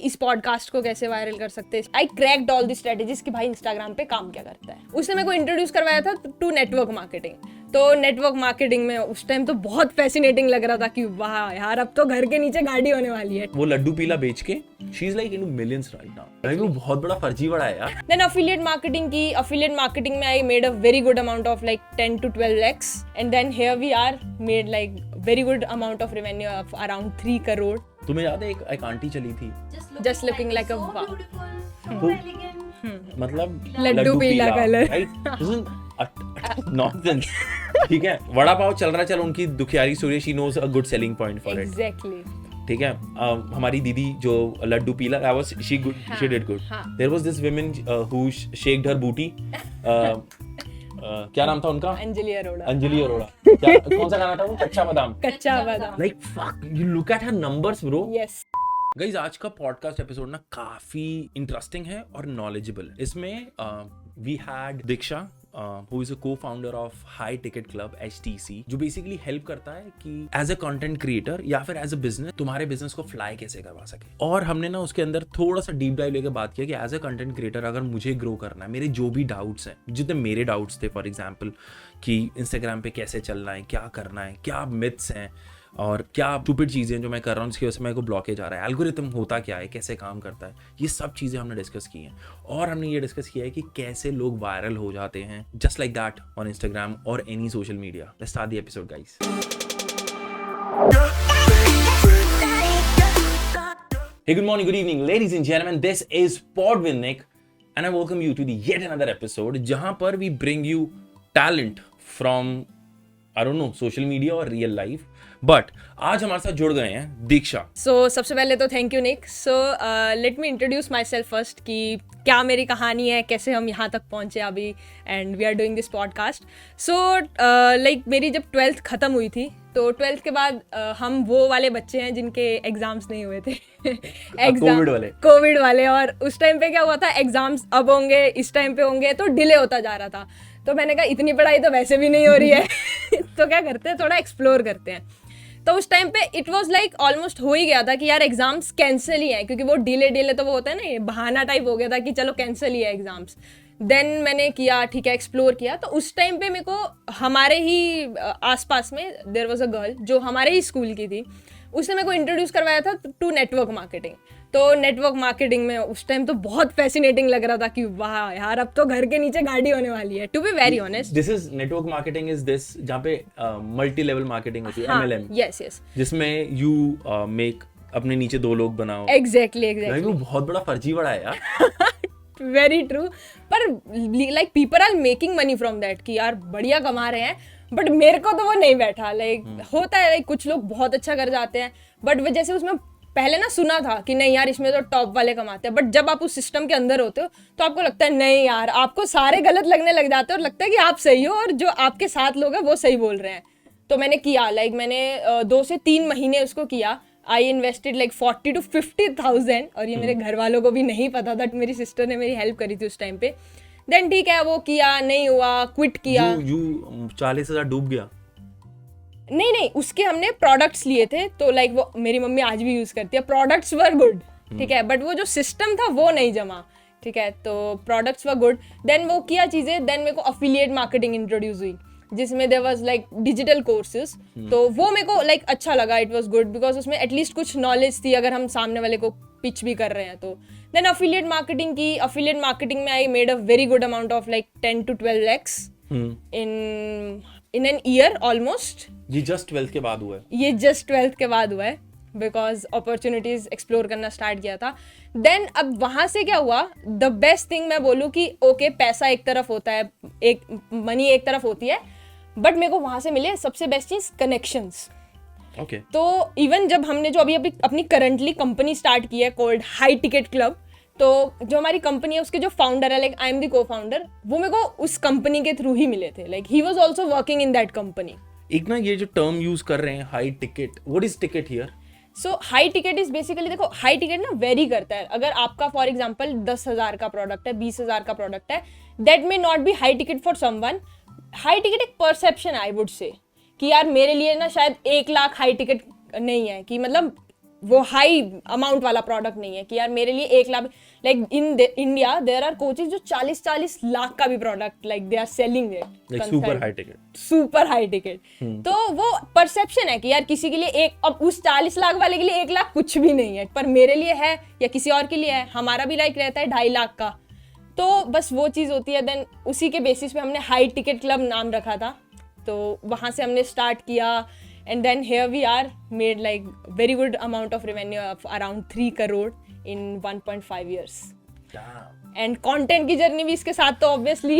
इस पॉडकास्ट को कैसे वायरल कर सकते हैं। आई क्रैक्ड ऑल द स्ट्रेटेजीज कि भाई इंस्टाग्राम पे काम क्या करता है। उसने मेरे को इंट्रोड्यूस करवाया था टू नेटवर्क मार्केटिंग। तो नेटवर्क मार्केटिंग में उस टाइम तो बहुत फैसिनेटिंग लग रहा था कि वाह यार, अब तो घर के नीचे गाड़ी होने वाली है। वो लड्डू पीला बेच के she is like into millions right now. भाई वो बहुत बड़ा फर्जीवाड़ा है यार। देन अफिलिएट मार्केटिंग की। अफिलिएट मार्केटिंग में I made a very good amount of like 10 to 12 lakhs and then here we are made like very good amount of revenue of around 3 crore। तुम्हें याद है एक आंटी चली थी Just looking like a wow. मतलब लड्डू पीला colour, right. Nonsense. ठीक है, वड़ा पाव चल रहा है, चल उनकी दुखियारी story, she knows a good selling point for it. Exactly. ठीक है, हमारी दीदी जो लड्डू पीला, that was she good, she did good. There was this woman who shaked her booty. क्या नाम था उनका? अंजलि अरोड़ा। अंजलि अरोड़ा। क्या कौन सा गाना था वो? कच्चा बादाम। कच्चा बादाम। Like fuck, you look at her numbers, bro. Yes. Guys आज का पॉडकास्ट एपिसोड ना काफी इंटरेस्टिंग है और नॉलेजेबल। इसमें we had Diksha who is a co-founder of High Ticket Club HTC, जो बेसिकली हेल्प करता है कि एज अ कंटेंट क्रिएटर या फिर एज अ बिजनेस तुम्हारे बिजनेस को फ्लाई कैसे करवा सके। और हमने ना उसके अंदर थोड़ा सा डीप डाइव लेके बात किया कि एज अ कंटेंट क्रिएटर अगर मुझे ग्रो करना है, मेरे जो भी डाउट्स हैं, जितने मेरे डाउट्स थे फॉर एग्जाम्पल कि इंस्टाग्राम पे कैसे चलना है, क्या करना है, क्या मिथ्स हैं और क्या स्टूपिड चीज़ें जो मैं कर रहा हूँ उसकी वजह से मेरे को ब्लॉकेज आ रहा है, एल्गोरिथम होता क्या है, कैसे काम करता है, ये सब चीज़ें हमने डिस्कस की हैं। और हमने ये डिस्कस किया है कि कैसे लोग वायरल हो जाते हैं just like that on Instagram और any social media. Let's start the episode guys. Hey, good morning, good evening, ladies and gentlemen. This is Pod with Nick, and I welcome you to the yet another episode जहाँ पर we bring you talent from I don't know social media or real life. But आज हमारे साथ जुड़ गए हैं दीक्षा। सो सबसे पहले तो thank you Nick. So let me introduce myself first कि क्या मेरी कहानी है, कैसे हम यहाँ तक पहुँचे अभी, and we are doing this podcast. So like मेरी जब 12th ख़त्म हुई थी तो 12th के बाद हम वो वाले बच्चे हैं जिनके एग्जाम्स नहीं हुए थे। कोविड वाले। और उस टाइम पे क्या हुआ था, एग्जाम्स अब होंगे, इस टाइम पे होंगे, तो डिले होता जा रहा था। तो मैंने कहा इतनी पढ़ाई तो वैसे भी नहीं हो रही है तो क्या करते हैं, थोड़ा एक्सप्लोर करते हैं। तो उस टाइम पे इट वाज लाइक ऑलमोस्ट हो ही गया था कि यार एग्जाम्स कैंसिल ही है, क्योंकि वो डिले तो वो होता है ना, ये बहाना टाइप हो गया था कि चलो कैंसिल ही है एग्जाम्स। देन मैंने किया, ठीक है, एक्सप्लोर किया। तो उस टाइम पे मेरे को हमारे ही आसपास में देयर वाज अ गर्ल जो हमारे ही स्कूल की थी, उसने मेरे को इंट्रोड्यूस करवाया था टू नेटवर्क मार्केटिंग। तो नेटवर्क मार्केटिंग में उस टाइम तो बहुत फैसिनेटिंग लग रहा था कि वाह यार, अब तो घर के नीचे गाड़ी होने वाली है। To be very honest, this is network marketing is this जहाँ पे मल्टी लेवल मार्केटिंग होती है, MLM। यस यस, जिसमें यू मेक अपने नीचे 2 लोग बनाओ। एग्जैक्टली वो बहुत बड़ा फर्जीवाड़ा है यार। Very true. पर like people are making money from that कि यार बढ़िया कमा रहे हैं, बट मेरे को तो वो नहीं बैठा। लाइक होता है, लाइक कुछ लोग बहुत अच्छा कर जाते हैं, बट जैसे उसमें पहले ना सुना था कि नहीं यार इसमें तो टॉप वाले कमाते हैं, बट जब आप उस सिस्टम के अंदर होते हो तो आपको लगता है नहीं यार, आपको सारे गलत लगने लग जाते हैं और लगता है कि आप सही हो और जो आपके साथ लोग हैं वो सही बोल रहे हैं। तो मैंने किया, लाइक मैंने 2 से 3 महीने उसको किया। आई इन्वेस्टेड लाइक 40 to 50,000 और ये मेरे घर वालों को भी नहीं पता था, मेरी सिस्टर ने मेरी हेल्प करी थी उस टाइम पे। देन ठीक है, वो किया, नहीं हुआ, क्विट किया। 40,000 डूब गया? नहीं, उसके हमने प्रोडक्ट्स लिए थे, तो लाइक वो मेरी मम्मी आज भी यूज करती है। प्रोडक्ट्स वर गुड, ठीक है, बट वो जो सिस्टम था वो नहीं जमा, ठीक है। तो प्रोडक्ट्स वर गुड, देन वो किया चीजें। देन मेरे को अफिलिएट मार्केटिंग इंट्रोड्यूस हुई जिसमें there was like digital courses. तो वो मेरे को लाइक अच्छा लगा, इट वाज गुड बिकॉज उसमें एटलीस्ट कुछ नॉलेज थी अगर हम सामने वाले को पिच भी कर रहे हैं तो। देन अफिलिएट मार्केटिंग की। अफिलिएट मार्केटिंग में I made a very good amount of like 10 to 12 lakhs in an year almost। ये जस्ट 12th के बाद हुआ है? ये जस्ट 12th के बाद हुआ है बिकॉज अपॉर्चुनिटीज एक्सप्लोर करना स्टार्ट किया था। देन अब वहाँ से क्या हुआ, द बेस्ट थिंग मैं बोलूँ कि ओके पैसा एक तरफ होता है, एक मनी एक तरफ होती है, बट मेरे को वहाँ से मिले सबसे बेस्ट चीज कनेक्शंस। ओके। तो इवन जब हमने जो अभी अपनी करंटली कंपनी स्टार्ट की है कॉल्ड हाई टिकट क्लब, तो जो हमारी कंपनी है उसके जो फाउंडर है, लाइक आई एम द को फाउंडर, वो मेरे को उस कंपनी के थ्रू ही मिले थे। Like he was also working in that company. एक ना ये जो टर्म यूज कर रहे हैं high ticket, what is ticket here? So high ticket is basically, देखो हाई टिकट ना वेरी करता है। अगर आपका फॉर एग्जांपल 10,000 का प्रोडक्ट है, 20,000 का प्रोडक्ट है, that may not be high ticket for someone. High ticket एक परसेप्शन आई वुड से कि यार मेरे लिए ना शायद 1 लाख हाई टिकट नहीं है, कि मतलब वो हाई अमाउंट वाला प्रोडक्ट नहीं है कि यार मेरे लिए 1 lakh, like in India there are coaches जो 40-40 लाख का भी product like they are selling it, super high ticket. तो वो परसेप्शन है कि यार किसी के लिए अब उस 40 लाख वाले के लिए 1 लाख कुछ भी नहीं है, पर मेरे लिए है या किसी और के लिए है, हमारा भी लाइक रहता है 2.5 लाख का। तो बस वो चीज़ होती है। देन उसी के बेसिस पे हमने हाई टिकट क्लब नाम रखा था, तो वहाँ से हमने स्टार्ट किया and then here we are made like very good amount of revenue of around 3 crore in 1.5 years. And content की जर्नी भी इसके साथ तो ऑब्वियसली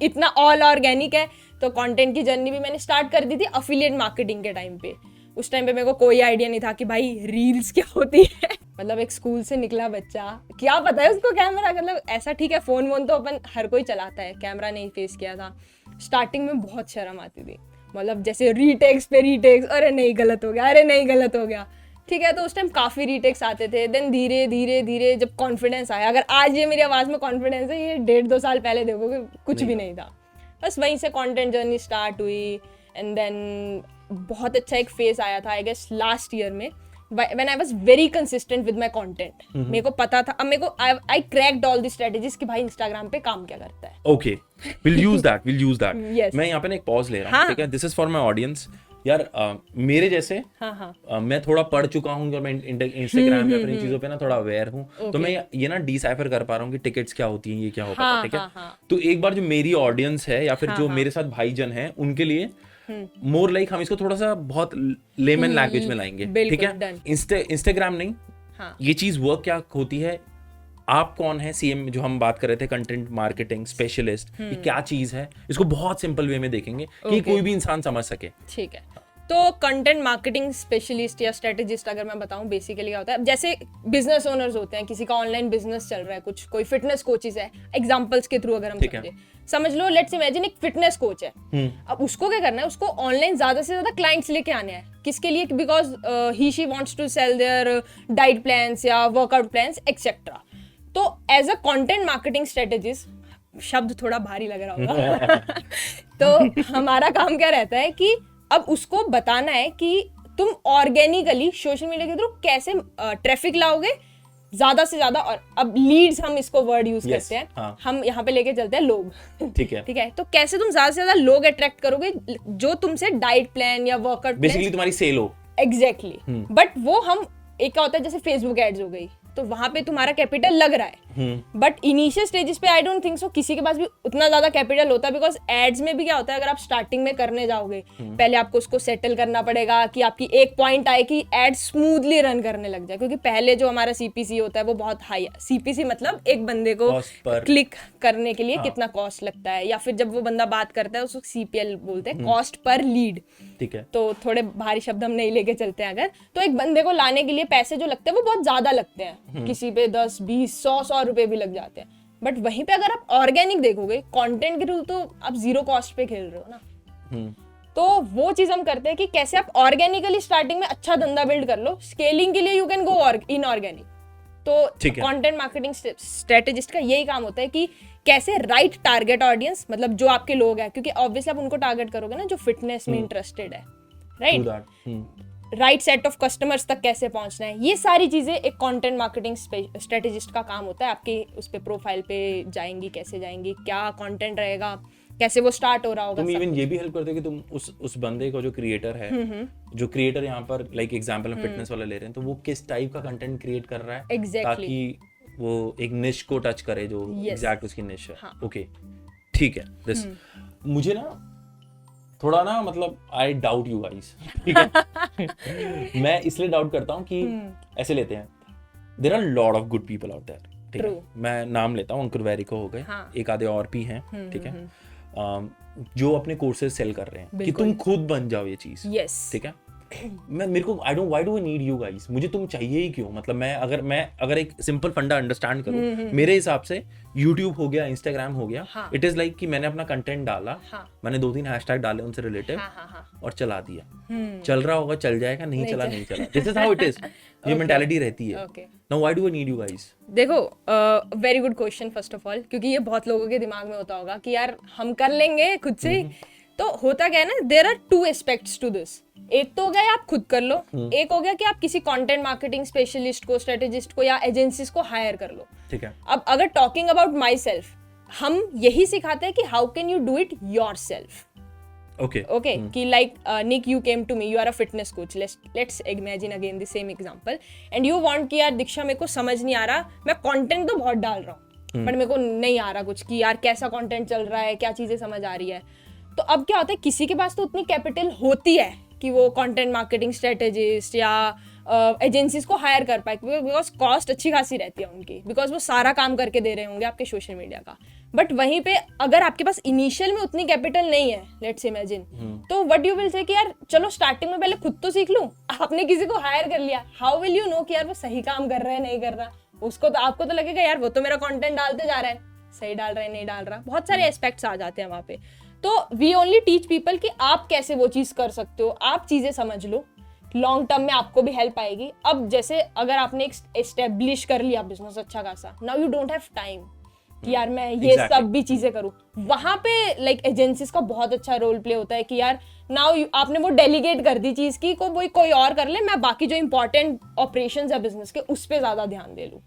इतना ऑल ऑर्गेनिक है, तो कंटेंट की जर्नी भी मैंने स्टार्ट कर दी थी अफिलिएट मार्केटिंग के टाइम पे। उस टाइम पे मेरे को कोई आइडिया नहीं था कि भाई रील्स क्या होती है। मतलब एक स्कूल से निकला बच्चा, क्या पता है उसको कैमरा, मतलब ऐसा ठीक है फोन वोन तो अपन हर कोई चलाता है, कैमरा नहीं फेस किया था। स्टार्टिंग में बहुत शर्म आती थी, मतलब जैसे रीटेक्स पे रीटेक्स, अरे नहीं गलत हो गया, अरे नहीं गलत हो गया, ठीक है। तो उस टाइम काफ़ी रीटेक्स आते थे। देन धीरे धीरे धीरे जब कॉन्फिडेंस आया, अगर आज ये मेरी आवाज़ में कॉन्फिडेंस है, ये 1.5-2 साल पहले देखोगे कुछ भी नहीं था। बस वहीं से कंटेंट जर्नी स्टार्ट हुई। एंड देन बहुत अच्छा एक फेज आया था आई गेस लास्ट ईयर में, when I was very consistent with my content. मेरे को पता था, अब मेरे को I cracked all the strategies कि भाई इंस्टाग्राम पे काम क्या करता है। Okay, we'll use that. Yes. मैं यहाँ पे ना एक पॉज ले रहा हूँ, ठीक है? This is for my audience. यार मेरे जैसे मैं थोड़ा पढ़ चुका हूँ और मैं इंस्टाग्राम या फिर इन चीजों पे ना थोड़ा अवेयर हूँ, तो मैं ये ना डिसाइफर कर पा रहा हूँ कि टिकट्स क्या होती हैं, ये क्या होता है, ठीक है? तो एक बार जो मेरी ऑडियंस है या फिर जो मेरे साथ भाईजन है उनके लिए मोर लाइक हम इसको थोड़ा सा बहुत लेमन लैंग्वेज में लाएंगे, ठीक है? इंस्टाग्राम नहीं, ये चीज वर्क क्या होती है, आप कौन है, सीएम जो हम बात कर रहे थे कंटेंट मार्केटिंग स्पेशलिस्ट, ये क्या चीज है, इसको बहुत सिंपल वे में देखेंगे कि कोई भी इंसान समझ सके, ठीक है? तो कंटेंट मार्केटिंग स्पेशलिस्ट या स्ट्रेटेजिस्ट अगर मैं बताऊं बेसिकली क्या होता है, जैसे बिजनेस ओनर्स होते हैं, किसी का ऑनलाइन बिजनेस चल रहा है, कुछ कोई फिटनेस कोचेस है, एग्जांपल्स के थ्रू अगर हम समझ लो, लेट्स इमेजिन एक फिटनेस कोच है। अब उसको क्या करना है, उसको ऑनलाइन ज्यादा से ज्यादा क्लाइंट्स लेके आने हैं, किसके लिए, because he she wants to sell their diet plans या वर्कआउट प्लान्स एक्सेट्रा। तो as a content marketing strategist, शब्द थोड़ा भारी लग रहा होगा तो हमारा काम क्या रहता है कि अब उसको बताना है कि तुम ऑर्गेनिकली सोशल मीडिया के थ्रू कैसे ट्रैफिक लाओगे ज्यादा से ज्यादा। और अब लीड्स हम इसको वर्ड यूज करते हैं, हम यहाँ पे लेके चलते हैं लोग, ठीक है? तो कैसे तुम ज्यादा से ज्यादा लोग अट्रैक्ट करोगे जो तुमसे डाइट प्लान या वर्कआउट बेसिकली तुम्हारी सेल हो। एग्जैक्टली। बट वो हम एक क्या होता है, जैसे फेसबुक एड्स हो गई, तो वहां पे तुम्हारा कैपिटल लग रहा है, बट इनिशियल स्टेजेस पे आई डोंट थिंक सो किसी के पास भी उतना ज्यादा कैपिटल होता है, बिकॉज एड्स में भी क्या होता है, अगर आप स्टार्टिंग में करने जाओगे, पहले आपको उसको सेटल करना पड़ेगा कि आपकी एक पॉइंट आए कि एड स्मूथली रन करने लग जाए, क्योंकि पहले जो हमारा सीपीसी होता है वो बहुत हाई है। सीपीसी मतलब एक बंदे को क्लिक करने के लिए कितना कॉस्ट लगता है, या फिर जब वो बंदा बात करता है उसको सीपीएल बोलते हैं, कॉस्ट पर लीड, ठीक है? तो थोड़े भारी शब्द हम नहीं लेके चलते हैं अगर, तो एक बंदे को लाने के लिए पैसे जो लगते हैं वो बहुत ज्यादा लगते हैं, किसी पे 10, 20, 100 रुपए भी लग जाते हैं। बट वहीं पे अगर आप ऑर्गेनिक देखोगे कंटेंट के थ्रू, तो आप जीरो कॉस्ट पे खेल रहे हो ना। तो वो चीज हम करते हैं कि कैसे आप ऑर्गेनिकली स्टार्टिंग में अच्छा धंधा बिल्ड कर लो, स्केलिंग के लिए यू कैन गो इनऑर्गेनिक। तो कंटेंट मार्केटिंग स्ट्रेटेजिस्ट का यही काम होता है कि कैसे राइट टारगेट ऑडियंस, मतलब जो आपके लोग हैं, क्योंकि ऑब्वियसली आप उनको टारगेट करोगे ना जो फिटनेस में इंटरेस्टेड है, right? Right set of customers तक कैसे पहुंचना है, ये सारी चीजें एक कंटेंट मार्केटिंग स्ट्रेटेजिस्ट का काम होता है। आपकी उस पे प्रोफाइल पे जाएंगी, कैसे जाएंगी, क्या कंटेंट रहेगा, कैसे वो स्टार्ट हो रहा होगा। तुम इवन ये भी हेल्प करते हो कि तुम उस बंदे को जो क्रिएटर है, जो क्रिएटर यहाँ पर लाइक एग्जांपल हम फिटनेस वाला ले रहे हैं, तो वो किस टाइप का कंटेंट क्रिएट कर रहा है, ताकि वो एक निश को टच करे जो एग्जैक्ट उसकी निश है। ओके, ठीक है। दिस मुझे ना थोड़ा ना, मतलब आई डाउट यू गाइस, ठीक है? मैं इसलिए डाउट करता हूँ कि ऐसे लेते हैं, there are lot of good people out there, ठीक है? मैं नाम लेता हूँ, अंकुर वैरिको हो गए, एक आधे और भी हैं, ठीक है? जो अपने कोर्सेज सेल कर रहे हैं कि तुम खुद बन जाओ ये चीज, ठीक है? मेरे को why do I need you guys, मुझे तुम चाहिए ही क्यों? मतलब मैं अगर एक सिंपल फंडा अंडरस्टैंड करूं, मेरे हिसाब से YouTube हो गया, Instagram हो गया, इट इज लाइक कि मैंने अपना कंटेंट डाला, मैंने 2-3 हैशटैग डाले उनसे रिलेटेड, और चला दिया, चल रहा होगा चल जाएगा, नहीं चला नहीं चला, this is how it is. ये मेंटालिटी रहती है। Now why do I need you guys? देखो, very good question first of all, क्योंकि ये बहुत लोगों के दिमाग में होता होगा कि यार हम कर लेंगे खुद से, तो होता क्या है ना, there are two aspects to this. एक तो हो गया आप खुद कर लो, एक हो गया कि आप किसी कंटेंट मार्केटिंग स्पेशलिस्ट को, स्ट्रेटेजिस्ट को या एजेंसीज को हायर कर लो. ठीक है. अब अगर टॉकिंग अबाउट माई सेल्फ, हम यही सिखाते हैं कि how can you do it your self. Okay, कि like Nick, you came to me, you are a fitness coach. Let's imagine again the same example, and you want कि यार दीक्षा मेरे को समझ नहीं आ रहा, मैं कंटेंट तो बहुत डाल रहा हूँ बट मेरे को नहीं आ रहा कुछ कि यार कैसा कंटेंट चल रहा है, क्या चीजें समझ आ रही है. तो अब क्या होता है, किसी के पास तो उतनी कैपिटल होती है कि वो कंटेंट मार्केटिंग स्ट्रेटेजिस्ट या एजेंसीज को हायर कर पाए, बिकॉज कॉस्ट अच्छी खासी रहती है उनकी, बिकॉज वो सारा काम करके दे रहे होंगे आपके सोशल मीडिया का. बट वहीं पे अगर आपके पास इनिशियल में उतनी कैपिटल नहीं है, लेट्स इमेजिन, तो व्हाट यू विल से कि यार चलो स्टार्टिंग में पहले खुद तो सीख लूं. आपने किसी को हायर कर लिया, हाउ विल यू नो कि यार वो सही काम कर रहा है नहीं कर रहा. उसको तो आपको तो लगेगा यार वो तो मेरा कंटेंट डालते जा रहा है, सही डाल रहा है नहीं डाल रहा. बहुत सारे एस्पेक्ट्स आ जाते हैं वहाँ पे. तो वी ओनली टीच पीपल कि आप कैसे वो चीज़ कर सकते हो. आप चीज़ें समझ लो, लॉन्ग टर्म में आपको भी हेल्प आएगी. अब जैसे अगर आपने एक एस्टेब्लिश कर लिया बिजनेस अच्छा खासा, now you don't have time कि यार मैं ये सब भी चीजें करूं. वहां पे लाइक एजेंसीज का बहुत अच्छा रोल प्ले होता है कि यार नाउ आपने वो डेलीगेट कर दी चीज की, कोई और कर ले, मैं बाकी जो इंपॉर्टेंट ऑपरेशंस है बिजनेस के उस पे ज्यादा ध्यान दे लूं.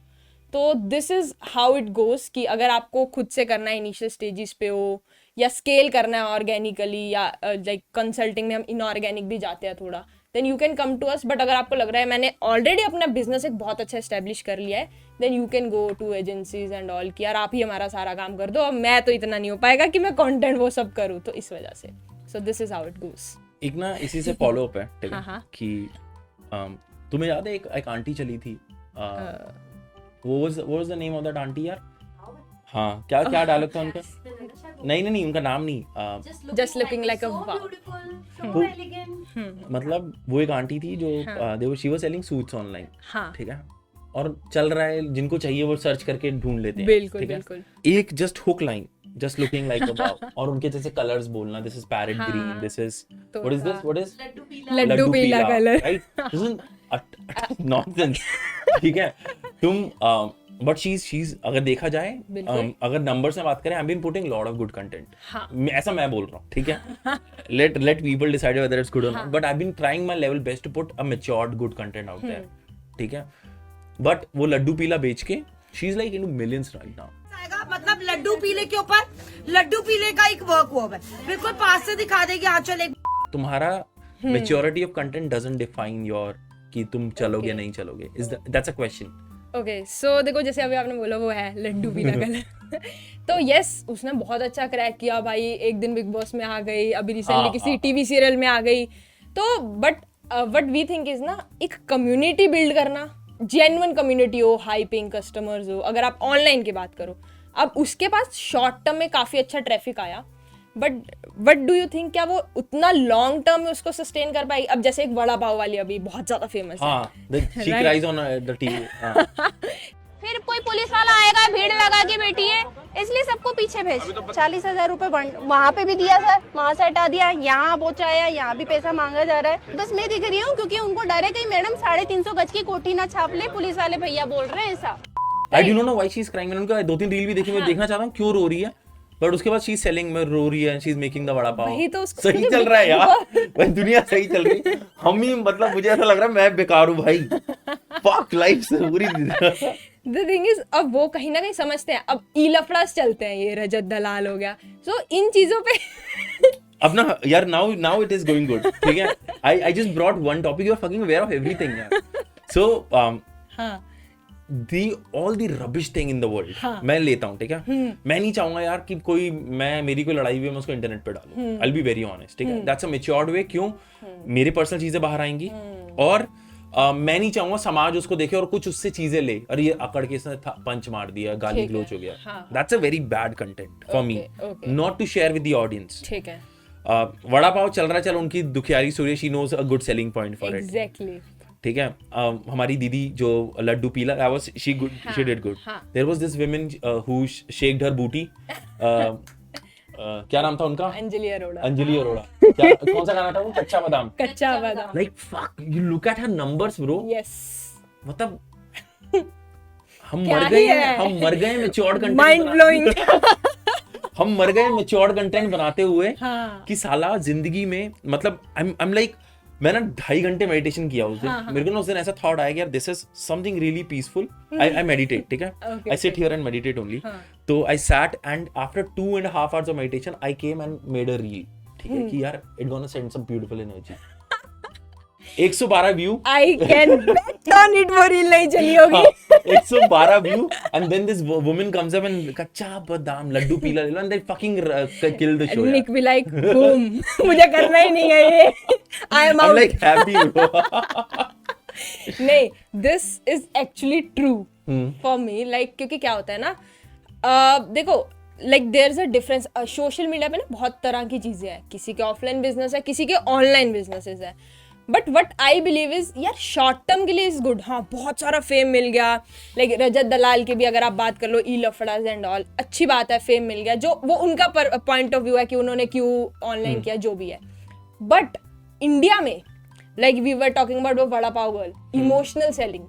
तो this is how it goes कि अगर आपको खुद से करना है, इनिशियल स्टेजेस पे हो, या स्केल करना है ऑर्गेनिकली, या लाइक कंसल्टिंग में हम इनऑर्गेनिक भी जाते हैं थोड़ा, then you can come to us. But अगर आपको लग रहा है मैंने ऑलरेडी अपना बिजनेस एक बहुत अच्छा एस्टेब्लिश कर लिया है, then you can go to agencies and all कि यार आप ही हमारा सारा काम कर दो, अब मैं तो इतना नहीं हो पाएगा कि मैं कंटेंट वो सब करूँ. तो इस वजह से so this is how it goes. एक ना इसी से फॉलो अप है, ठीक है, हाँ. कि तुम्हें याद है एक आंटी चली थी, what was the name of that aunty यार? हाँ, क्या डायलॉग था उनका? नहीं, उनका नाम नहीं. Just looking like a wow. मतलब वो एक आंटी थी जो she was selling suits online. हाँ. ठीक है, और चल रहा है, जिनको चाहिए वो सर्च करके ढूंढ लेते हैं. बिल्कुल. एक just hook line, just looking like a wow, और उनके जैसे कलर्स बोलना, this is parrot green, this is what is this? What is Laddu पीला colour, right? This is nonsense. ठीक है, तुम बट शीज अगर देखा जाए, अगर नंबर्स में बात करें, I am been putting lot of good content. ऐसा मैं बोल रहा हूँ, ठीक है, let people decide whether it's good और not, but I have been trying my level best to put a matured good content out there. ठीक है, बट वो लड्डू पीला बेच के she is like into millions right now. मतलब लड्डू पीले के ऊपर लड्डू पीले का एक वर्क हुआ है, बिल्कुल पास से दिखा दे कि हाँ चल एक. तुम्हारा maturity of content doesn't define your कि तुम चलोगे नहीं चलोगे. That's a question. ओके, सो देखो जैसे अभी आपने बोला वो है लड्डू पीला कलर. तो यस, उसने बहुत अच्छा क्रैक किया भाई. एक दिन बिग बॉस में आ गई, अभी रिसेंटली किसी टीवी सीरियल में आ गई. तो but what we think is ना, एक कम्युनिटी बिल्ड करना, जेन्युइन कम्युनिटी हो, हाई पेइंग कस्टमर्स हो. अगर आप ऑनलाइन की बात करो, अब उसके पास शॉर्ट टर्म में काफी अच्छा ट्रैफिक आया, but what do you think क्या वो उतना लॉन्ग टर्म में उसको सस्टेन कर पाएगी? अब जैसे एक वड़ा पाव वाली अभी बहुत ज्यादा फेमस है, she cries on the TV. फिर कोई पुलिस वाला आएगा, भीड़ लगा के बैठी है, इसलिए सबको पीछे भेज. 40,000 रुपए वहाँ पे भी दिया सर, वहाँ से हटा दिया, यहाँ पहुँचाया, यहाँ भी पैसा मांगा जा रहा है. बस मैं दिख रही हूँ क्योंकि उनको डर है कहीं मैडम 350 गज की कोठी ना छाप ले, पुलिस वाले भैया बोल रहे हैं ऐसा. I do not know why she is crying. मैंने उनका 2-3 रील भी देखी, मैं देखना चाहता हूँ क्यों रो रही है. बट उसके बाद शी इज सेलिंग में रो रही है, she is making the vada pav. वही तो उसको सही चल रहा है यार, भाई दुनिया सही चल रही है. हम ही मतलब मुझे ऐसा लग रहा है मैं बेकार हूँ भाई. फक लाइफ से पूरी. द थिंग इज, अब वो कहीं ना कहीं समझते हैं. अब ई लफड़ास चलते हैं, ये रजत दलाल हो गया, सो इन चीजों पे अब ना यार now it is going good. ठीक है, I just brought one topic, you are fucking aware of everything यार. सो हाँ, all the rubbish thing in the world मैं लेता हूँ. ठीक है, मैं नहीं चाहूंगा यार कि मेरी कोई लड़ाई हुई है मैं उसको इंटरनेट पे डालूं. I will be very honest. ठीक है, दैट्स अ मैच्योर्ड वे. क्यों? मेरी पर्सनल चीजें बाहर आएंगी, और मैं नहीं चाहूंगा समाज उसको देखे और कुछ उससे चीजें ले, और ये अकड़ के इसने पंच मार दिया, गाली गलोच हो गया. That's a very bad content for me, not to share with the audience. ठीक है, वड़ा पाव चल रहा है, चलो उनकी दुखियारी story, she knows a good selling point for it. Exactly. ठीक है, हमारी दीदी जो Laddu Peela, she did good. There was this woman who shaked her booty. क्या नाम था उनका? अंजलि अरोड़ा. क्या कौन सा गाना था वो? कच्चा बादाम. Like fuck, you look at her numbers bro. Yes, मतलब हम मर गए मैच्योर्ड कंटेंट. Mind blowing. हम मर गए मैच्योर कंटेंट बनाते हुए हाँ। कि साला जिंदगी में मतलब आई एम लाइक मैंने 2.5 घंटे मेडिटेशन किया उस दिन। मेरे को ना उस दिन ऐसा थॉट आया कि यार this is something really peaceful. I meditate, ठीक है, I sit here and meditate only. तो I sat and after 2.5 hours of meditation I came and made a reel, ठीक है, कि यार it gonna send some beautiful energy. 112 view, I can bet on it, वो reel नहीं चली होगी। 112 view and then this woman comes up and Kacha Badam Laddu Peela ले लो and they fucking kill the show. Nick be like boom, मुझे करना ही नहीं है ये, I am I am out. Like happy. नहीं, this is actually true for me, like क्योंकि क्या होता है ना, देखो like there is a difference. Social media पे ना बहुत तरह की चीजें हैं, किसी के ऑफलाइन बिजनेस है, किसी के ऑनलाइन बिजनेसेस है, but what I believe is यार शॉर्ट टर्म के लिए इज गुड। हाँ, बहुत सारा फेम मिल गया, लाइक रजत दलाल की भी अगर आप बात कर लो, ई लफड़ाज एंड ऑल, अच्छी बात है, फेम मिल गया, जो वो उनका पॉइंट ऑफ व्यू है कि उन्होंने क्यों ऑनलाइन किया, जो भी है। बट इंडिया में like we were talking about वो vada pav girl, emotional selling,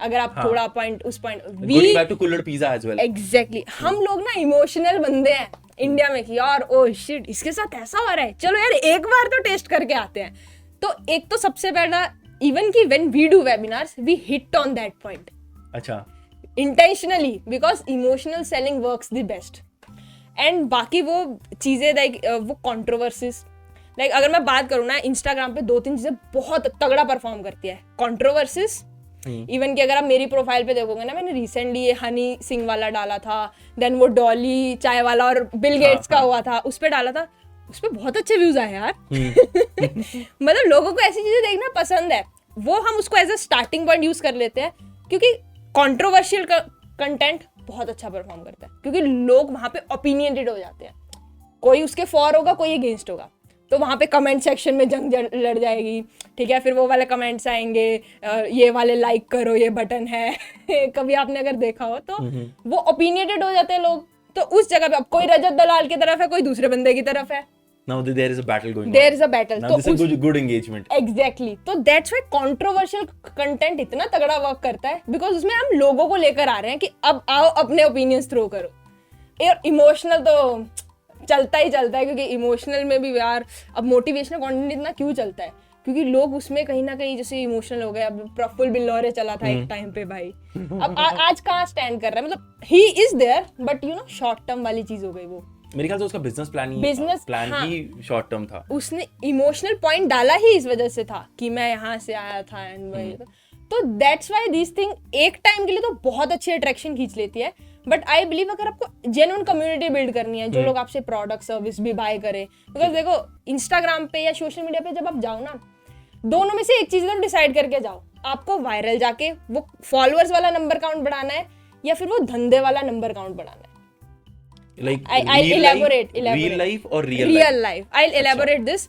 अगर आप थोड़ा पॉइंट उस point Going back to kulhad pizza as well. Exactly, हम लोग ना इमोशनल बंदे हैं इंडिया में कि यार ओ शिट इसके साथ ऐसा हो रहा है, चलो यार एक बार तो टेस्ट करके आते हैं। तो एक तो सबसे पहला, इवन कि when we do webinars we hit on that point अच्छा, intentionally, because emotional selling works the best. And बाकी वो चीज़ें लाइक वो कंट्रोवर्सीज, लाइक अगर मैं बात करूँ ना, इंस्टाग्राम पे 2-3 चीज़ें बहुत तगड़ा परफॉर्म करती है, कंट्रोवर्सीज। इवन कि अगर आप मेरी प्रोफाइल पे देखोगे ना, मैंने रिसेंटली ये हनी सिंह वाला डाला था, देन वो डॉली चाय वाला और बिल गेट्स का हुआ था, उस पर डाला था, उस पर बहुत अच्छे व्यूज आए यार। मतलब लोगों को ऐसी चीजें देखना पसंद है, वो हम उसको as a starting point use कर लेते हैं, क्योंकि कंट्रोवर्शियल कंटेंट बहुत अच्छा परफॉर्म करता है, क्योंकि लोग वहां पे ओपिनियनेटेड हो जाते हैं, कोई उसके फॉर होगा, कोई अगेंस्ट होगा, तो वहाँ पे कमेंट सेक्शन में जंग लड़ जाएगी, ठीक है, फिर वो वाले कमेंट्स आएंगे, ये वाले लाइक करो, ये बटन है। कभी आपने अगर देखा हो तो वो ओपिनियनेटेड हो जाते हैं लोग, तो उस जगह पे अब कोई रजत दलाल की तरफ है, कोई दूसरे बंदे की तरफ है, now there is a battle going there on. Is a battle. Now तो this is good engagement. Exactly, तो दैट्स व्हाई कंट्रोवर्शियल कंटेंट इतना तगड़ा वर्क करता है, बिकॉज उसमें हम लोगों को लेकर आ रहे हैं कि अब आओ अपने ओपिनियंस थ्रो करो। और इमोशनल तो चलता ही चलता है, क्योंकि इमोशनल में भी यार अब मोटिवेशनल कंटेंट इतना क्यों चलता है, क्योंकि लोग उसमें कहीं ना कहीं जैसे इमोशनल हो गए। अब प्रफुल्ल बिल्लौरे चला था एक टाइम पे भाई, अब आज कहाँ स्टैंड कर रहा है, मतलब he is there but you know short term वाली चीज हो गई वो। मेरे ख्याल से उसका बिजनेस प्लान हाँ, ही शॉर्ट टर्म था। उसने इमोशनल पॉइंट डाला ही इस वजह से था कि मैं यहाँ से आया था एंड वही, तो दैट्स व्हाई दिस थिंग एक टाइम के लिए तो बहुत अच्छी अट्रैक्शन खींच लेती है, बट आई बिलीव अगर आपको जेन्युइन कम्युनिटी बिल्ड करनी है, जो लोग आपसे प्रोडक्ट सर्विस भी बाय करे, बिकॉज देखो इंस्टाग्राम पे या सोशल मीडिया पे जब आप जाओ ना, दोनों में से एक चीज तो डिसाइड करके जाओ, आपको वायरल जाके वो फॉलोअर्स वाला नंबर काउंट बढ़ाना है या फिर वो धंधे वाला नंबर काउंट बढ़ाना है। Like I'll elaborate. real life or real life. I'll elaborate this.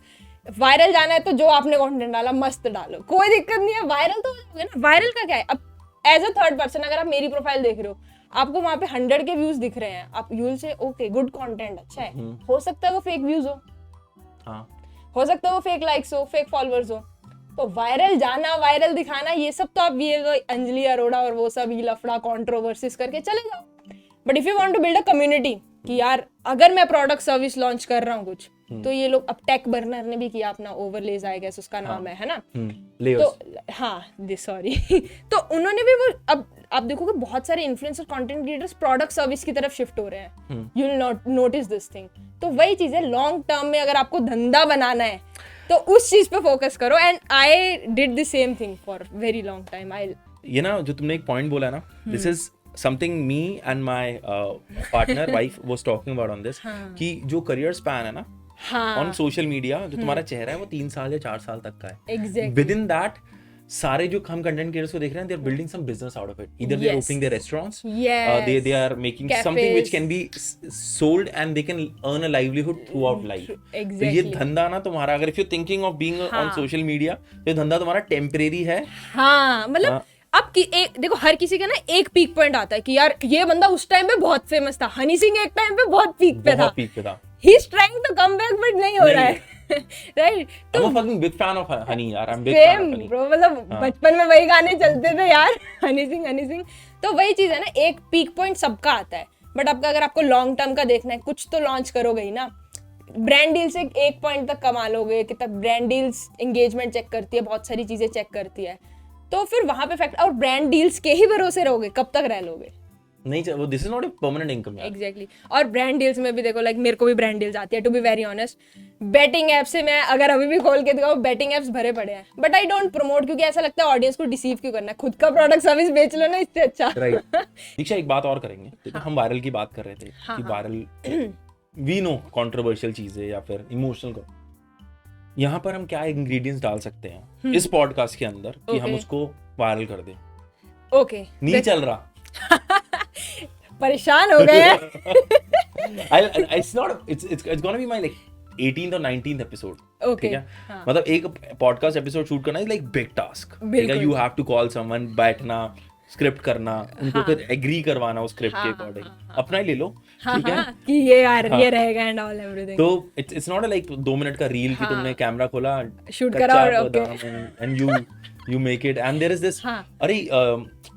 Viral जाना है तो जो आपने कंटेंट डाला मस्त डालो, कोई दिक्कत नहीं है, वायरल तो हो जाओगे ना। वायरल का क्या है, अब एज अ थर्ड पर्सन अगर आप मेरी प्रोफाइल देख रहे हो, आपको वहां पे 100 के व्यूज दिख रहे हैं, आप यूल से ओके गुड कंटेंट अच्छा है, हो सकता है वो फेक व्यूज हो, हाँ, हो सकता है वो फेक लाइक्स हो, फेक फॉलोअर्स हो, तो वायरल जाना, वायरल दिखाना, ये सब तो आप ये अंजलि अरोड़ा और वो सब ये लफड़ा कंट्रोवर्सीज करके चले जाओ। But if you want to build a community कि यार अगर मैं प्रोडक्ट सर्विस लॉन्च कर रहा हूँ कुछ, तो ये लोग, अब टेक बर्नर ने भी किया अपना, ओवरलेज आई गेस उसका नाम है ना, Layers. तो हाँ सॉरी तो उन्होंने भी वो, अब आप देखोगे बहुत सारे influencer content creators product service की तरफ शिफ्ट हो रहे हैं, you will not notice this thing. तो वही चीज है, लॉन्ग टर्म में अगर आपको धंधा बनाना है तो उस चीज पे फोकस करो, and I did the same thing for very long time. I ये ना जो तुमने एक पॉइंट बोला ना, this is something me and my partner wife was talking about on this, कि जो career span है ना on social media, जो तुम्हारा चेहरा है वो 3 साल या 4 साल तक का है। Exactly. Within that सारे जो हम कंटेंट क्रिएटर्स को देख रहे हैं, they are building some business out of it. Either they are opening their restaurants, they are making something which can be sold and they can earn a livelihood throughout life. Exactly. तो ये धंधा ना तुम्हारा, अगर if you're thinking of being on social media, तो ये धंधा तुम्हारा temporary है। हाँ, मतलब अब एक देखो, हर किसी का ना एक पीक पॉइंट आता है कि यार ये बंदा उस टाइम पे बहुत फेमस था, हनी सिंह एक टाइम पे बहुत पीक पे था, he is trying to come back but नहीं हो रहा है, राइट? तो I'm a fucking big fan of Honey यार, I'm big fan of Honey. Bro, मतलब बचपन में वही गाने चलते थे यार, हनी सिंह। तो वही चीज है ना, एक पीक पॉइंट सबका आता है, बट आपका अगर आपको लॉन्ग टर्म का देखना है, कुछ तो लॉन्च करोगे ही ना। ब्रांड डील से एक पॉइंट तक कमा लोगे, कितना ब्रांड डील्स एंगेजमेंट चेक करती है, बहुत सारी चीजें चेक करती है, तो फिर वहां पे फैक्ट, और ब्रांड डील्स के ही भरोसे रहोगे, कब तक रह लोगे? नहीं, वो this is not a permanent income यार। एग्जैक्टली। और ब्रांड डील्स में भी देखो, लाइक मेरे को भी ब्रांड डील्स आती है, to be very honest. Betting app से मैं अगर अभी भी खोल के दिखाऊं, बेटिंग एप्स भरे पड़े हैं, बट आई डोंट प्रमोट, क्योंकि ऐसा लगता है ऑडियंस को डिसीव क्यों करना है, खुद का प्रोडक्ट सर्विस बेच लो ना, इससे अच्छा। राइट। दीक्षा, एक बात और करेंगे, ठीक है? हम वायरल की बात कर रहे थे कि वायरल वी नो कंट्रोवर्शियल चीजें या फिर इमोशनल को, यहाँ पर हम क्या इंग्रेडिएंट्स डाल सकते हैं इस पॉडकास्ट के अंदर कि हम उसको वायरल कर दें? ओके, नहीं चल रहा। परेशान हो गए हैं। it's gonna be my like 18th और 19th एपिसोड। Okay, ठीक है? हाँ। मतलब एक पॉडकास्ट एपिसोड शूट करना इज लाइक बिग टास्क। ठीक है? You have to call someone, बैठना, स्क्रिप्ट करना, उनको फिर एग्री करवाना उस स्क्रिप्ट के अकॉर्डिंग। अपना ही ले लो, ठीक है? कि ये यार ये रहेगा एंड ऑल एवरीथिंग। तो इट्स नॉट लाइक 2 मिनट का रील कि तुमने कैमरा खोला, शूट करा और okay, and you make it, and there is this अरे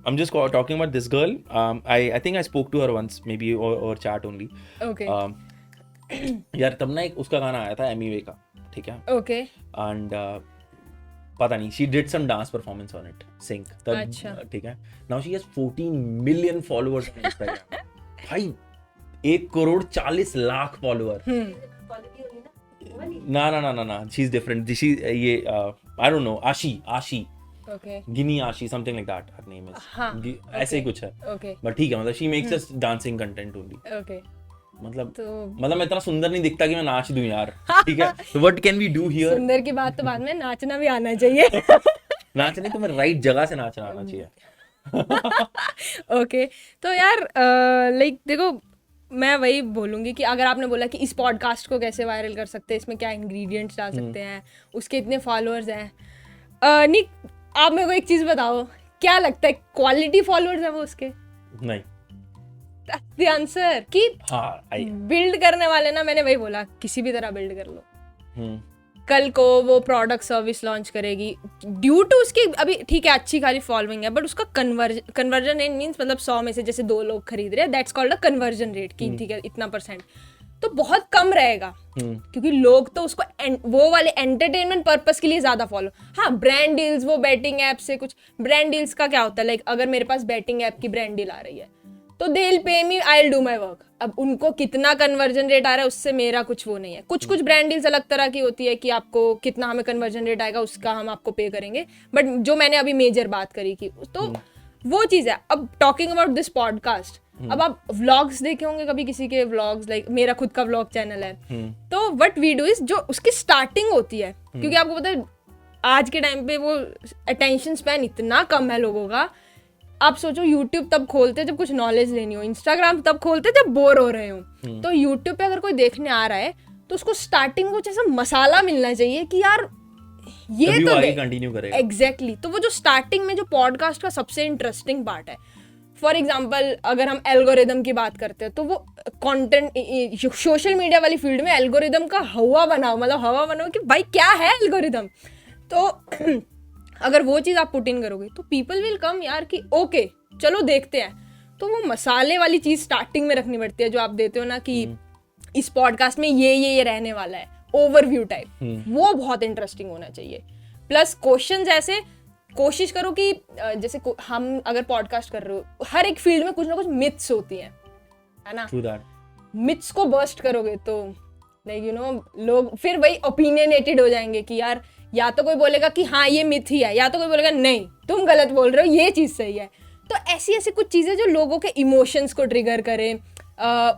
I'm just talking about this girl. I think I spoke to her once, maybe or chat only. Okay यार तब ना एक उसका गाना आया था एमी वे का, ठीक है? ओके, एंड पता नहीं, she did some dance performance on it, sync तब, अच्छा। ठीक है? Now she has 14 million followers on Instagram. भाई 1,40,40,00,000 फॉलोअर। ना she's different. She ये I don't know, आशी ओके, गिनी आशी, something like that her name is, ऐसे ही कुछ है, ओके, बट ठीक है, मतलब she makes us dancing content only. Okay. मतलब तो मैं इतना सुंदर नहीं दिखता कि मैं नाच दूं यार, ठीक है? So what can we do here? सुंदर की बात तो बाद में, नाचना भी आना चाहिए। नाचने तो मैं राइट जगह से नाचना आना चाहिए। ओके, तो यार लाइक देखो, मैं वही बोलूँगी कि अगर आपने बोला कि इस पॉडकास्ट को कैसे वायरल कर सकते हैं, इसमें क्या इंग्रेडिएंट्स डाल सकते हैं, उसके इतने फॉलोअर्स हैं, निक आप मेरे को एक चीज़ बताओ, क्या लगता है क्वालिटी फॉलोअर्स हैं वो उसके? नहीं, दैट्स द आंसर। कि हाँ, बिल्ड करने वाले ना, मैंने वही बोला, किसी भी तरह बिल्ड कर लो। कल को वो प्रोडक्ट सर्विस लॉन्च करेगी, ड्यू टू उसकी अभी ठीक है अच्छी खाली फॉलोइंग है, बट उसका कन्वर्जन रेट मीन्स मतलब 100 में से जैसे 2 लोग खरीद रहे हैं, that's called a conversion rate, की ठीक है इतना %, तो बहुत कम रहेगा, क्योंकि लोग तो उसको वो वाले एंटरटेनमेंट पर्पस के लिए ज्यादा फॉलो। हाँ, ब्रांड डील्स, वो बेटिंग ऐप से कुछ ब्रांड डील्स का क्या होता है, लाइक अगर मेरे पास बेटिंग ऐप की ब्रांड डील आ रही है तो they will pay me, I will do my work. अब उनको कितना कन्वर्जन रेट आ रहा है उससे मेरा कुछ वो नहीं है। कुछ ब्रांड डील्स अलग तरह की होती है कि आपको कितना हमें कन्वर्जन रेट आएगा उसका हम आपको पे करेंगे, बट जो मैंने अभी मेजर बात करी की तो वो चीज़ है। अब टॉकिंग अबाउट दिस पॉडकास्ट, अब आप व्लॉग्स देखे होंगे कभी किसी के व्लॉग्स, लाइक मेरा खुद का व्लॉग चैनल है, तो व्हाट वी डू इज, जो उसकी स्टार्टिंग होती है, क्योंकि आपको पता है आज के टाइम पे वो अटेंशन स्पैन इतना कम है लोगों का। आप सोचो यूट्यूब तब खोलते हैं जब कुछ नॉलेज लेनी हो, इंस्टाग्राम तब खोलते हैं जब बोर हो रहे हो, तो यूट्यूब पे अगर कोई देखने आ रहा है तो उसको स्टार्टिंग में कुछ ऐसा मसाला मिलना चाहिए कि यार ये तो आगे कंटिन्यू करेगा। एग्जैक्टली। तो वो जो स्टार्टिंग में जो पॉडकास्ट का सबसे इंटरेस्टिंग पार्ट है, फॉर एग्जाम्पल अगर हम एल्गोरिदम की बात करते हैं तो वो कंटेंट सोशल मीडिया वाली फील्ड में एल्गोरिदम का हवा बनाओ कि भाई क्या है एल्गोरिदम, तो अगर वो चीज़ आप पुट इन करोगे तो पीपल विल कम यार कि ओके चलो देखते हैं। तो वो मसाले वाली चीज़ स्टार्टिंग में रखनी पड़ती है, जो आप देते हो ना कि इस पॉडकास्ट में ये रहने वाला है, ओवरव्यू टाइप, वो बहुत इंटरेस्टिंग होना चाहिए। प्लस क्वेश्चंस ऐसे कोशिश करो कि जैसे हम अगर पॉडकास्ट कर रहे हो, हर एक फील्ड में कुछ ना कुछ मिथ्स होती हैं, है ना? मिथ्स को बर्स्ट करोगे तो लाइक यू नो लोग फिर वही ओपिनियनेटेड हो जाएंगे कि यार या तो कोई बोलेगा कि हाँ ये मिथ ही है, या तो कोई बोलेगा नहीं तुम गलत बोल रहे हो, ये चीज़ सही है। तो ऐसी कुछ चीज़ें जो लोगों के इमोशंस को ट्रिगर करें,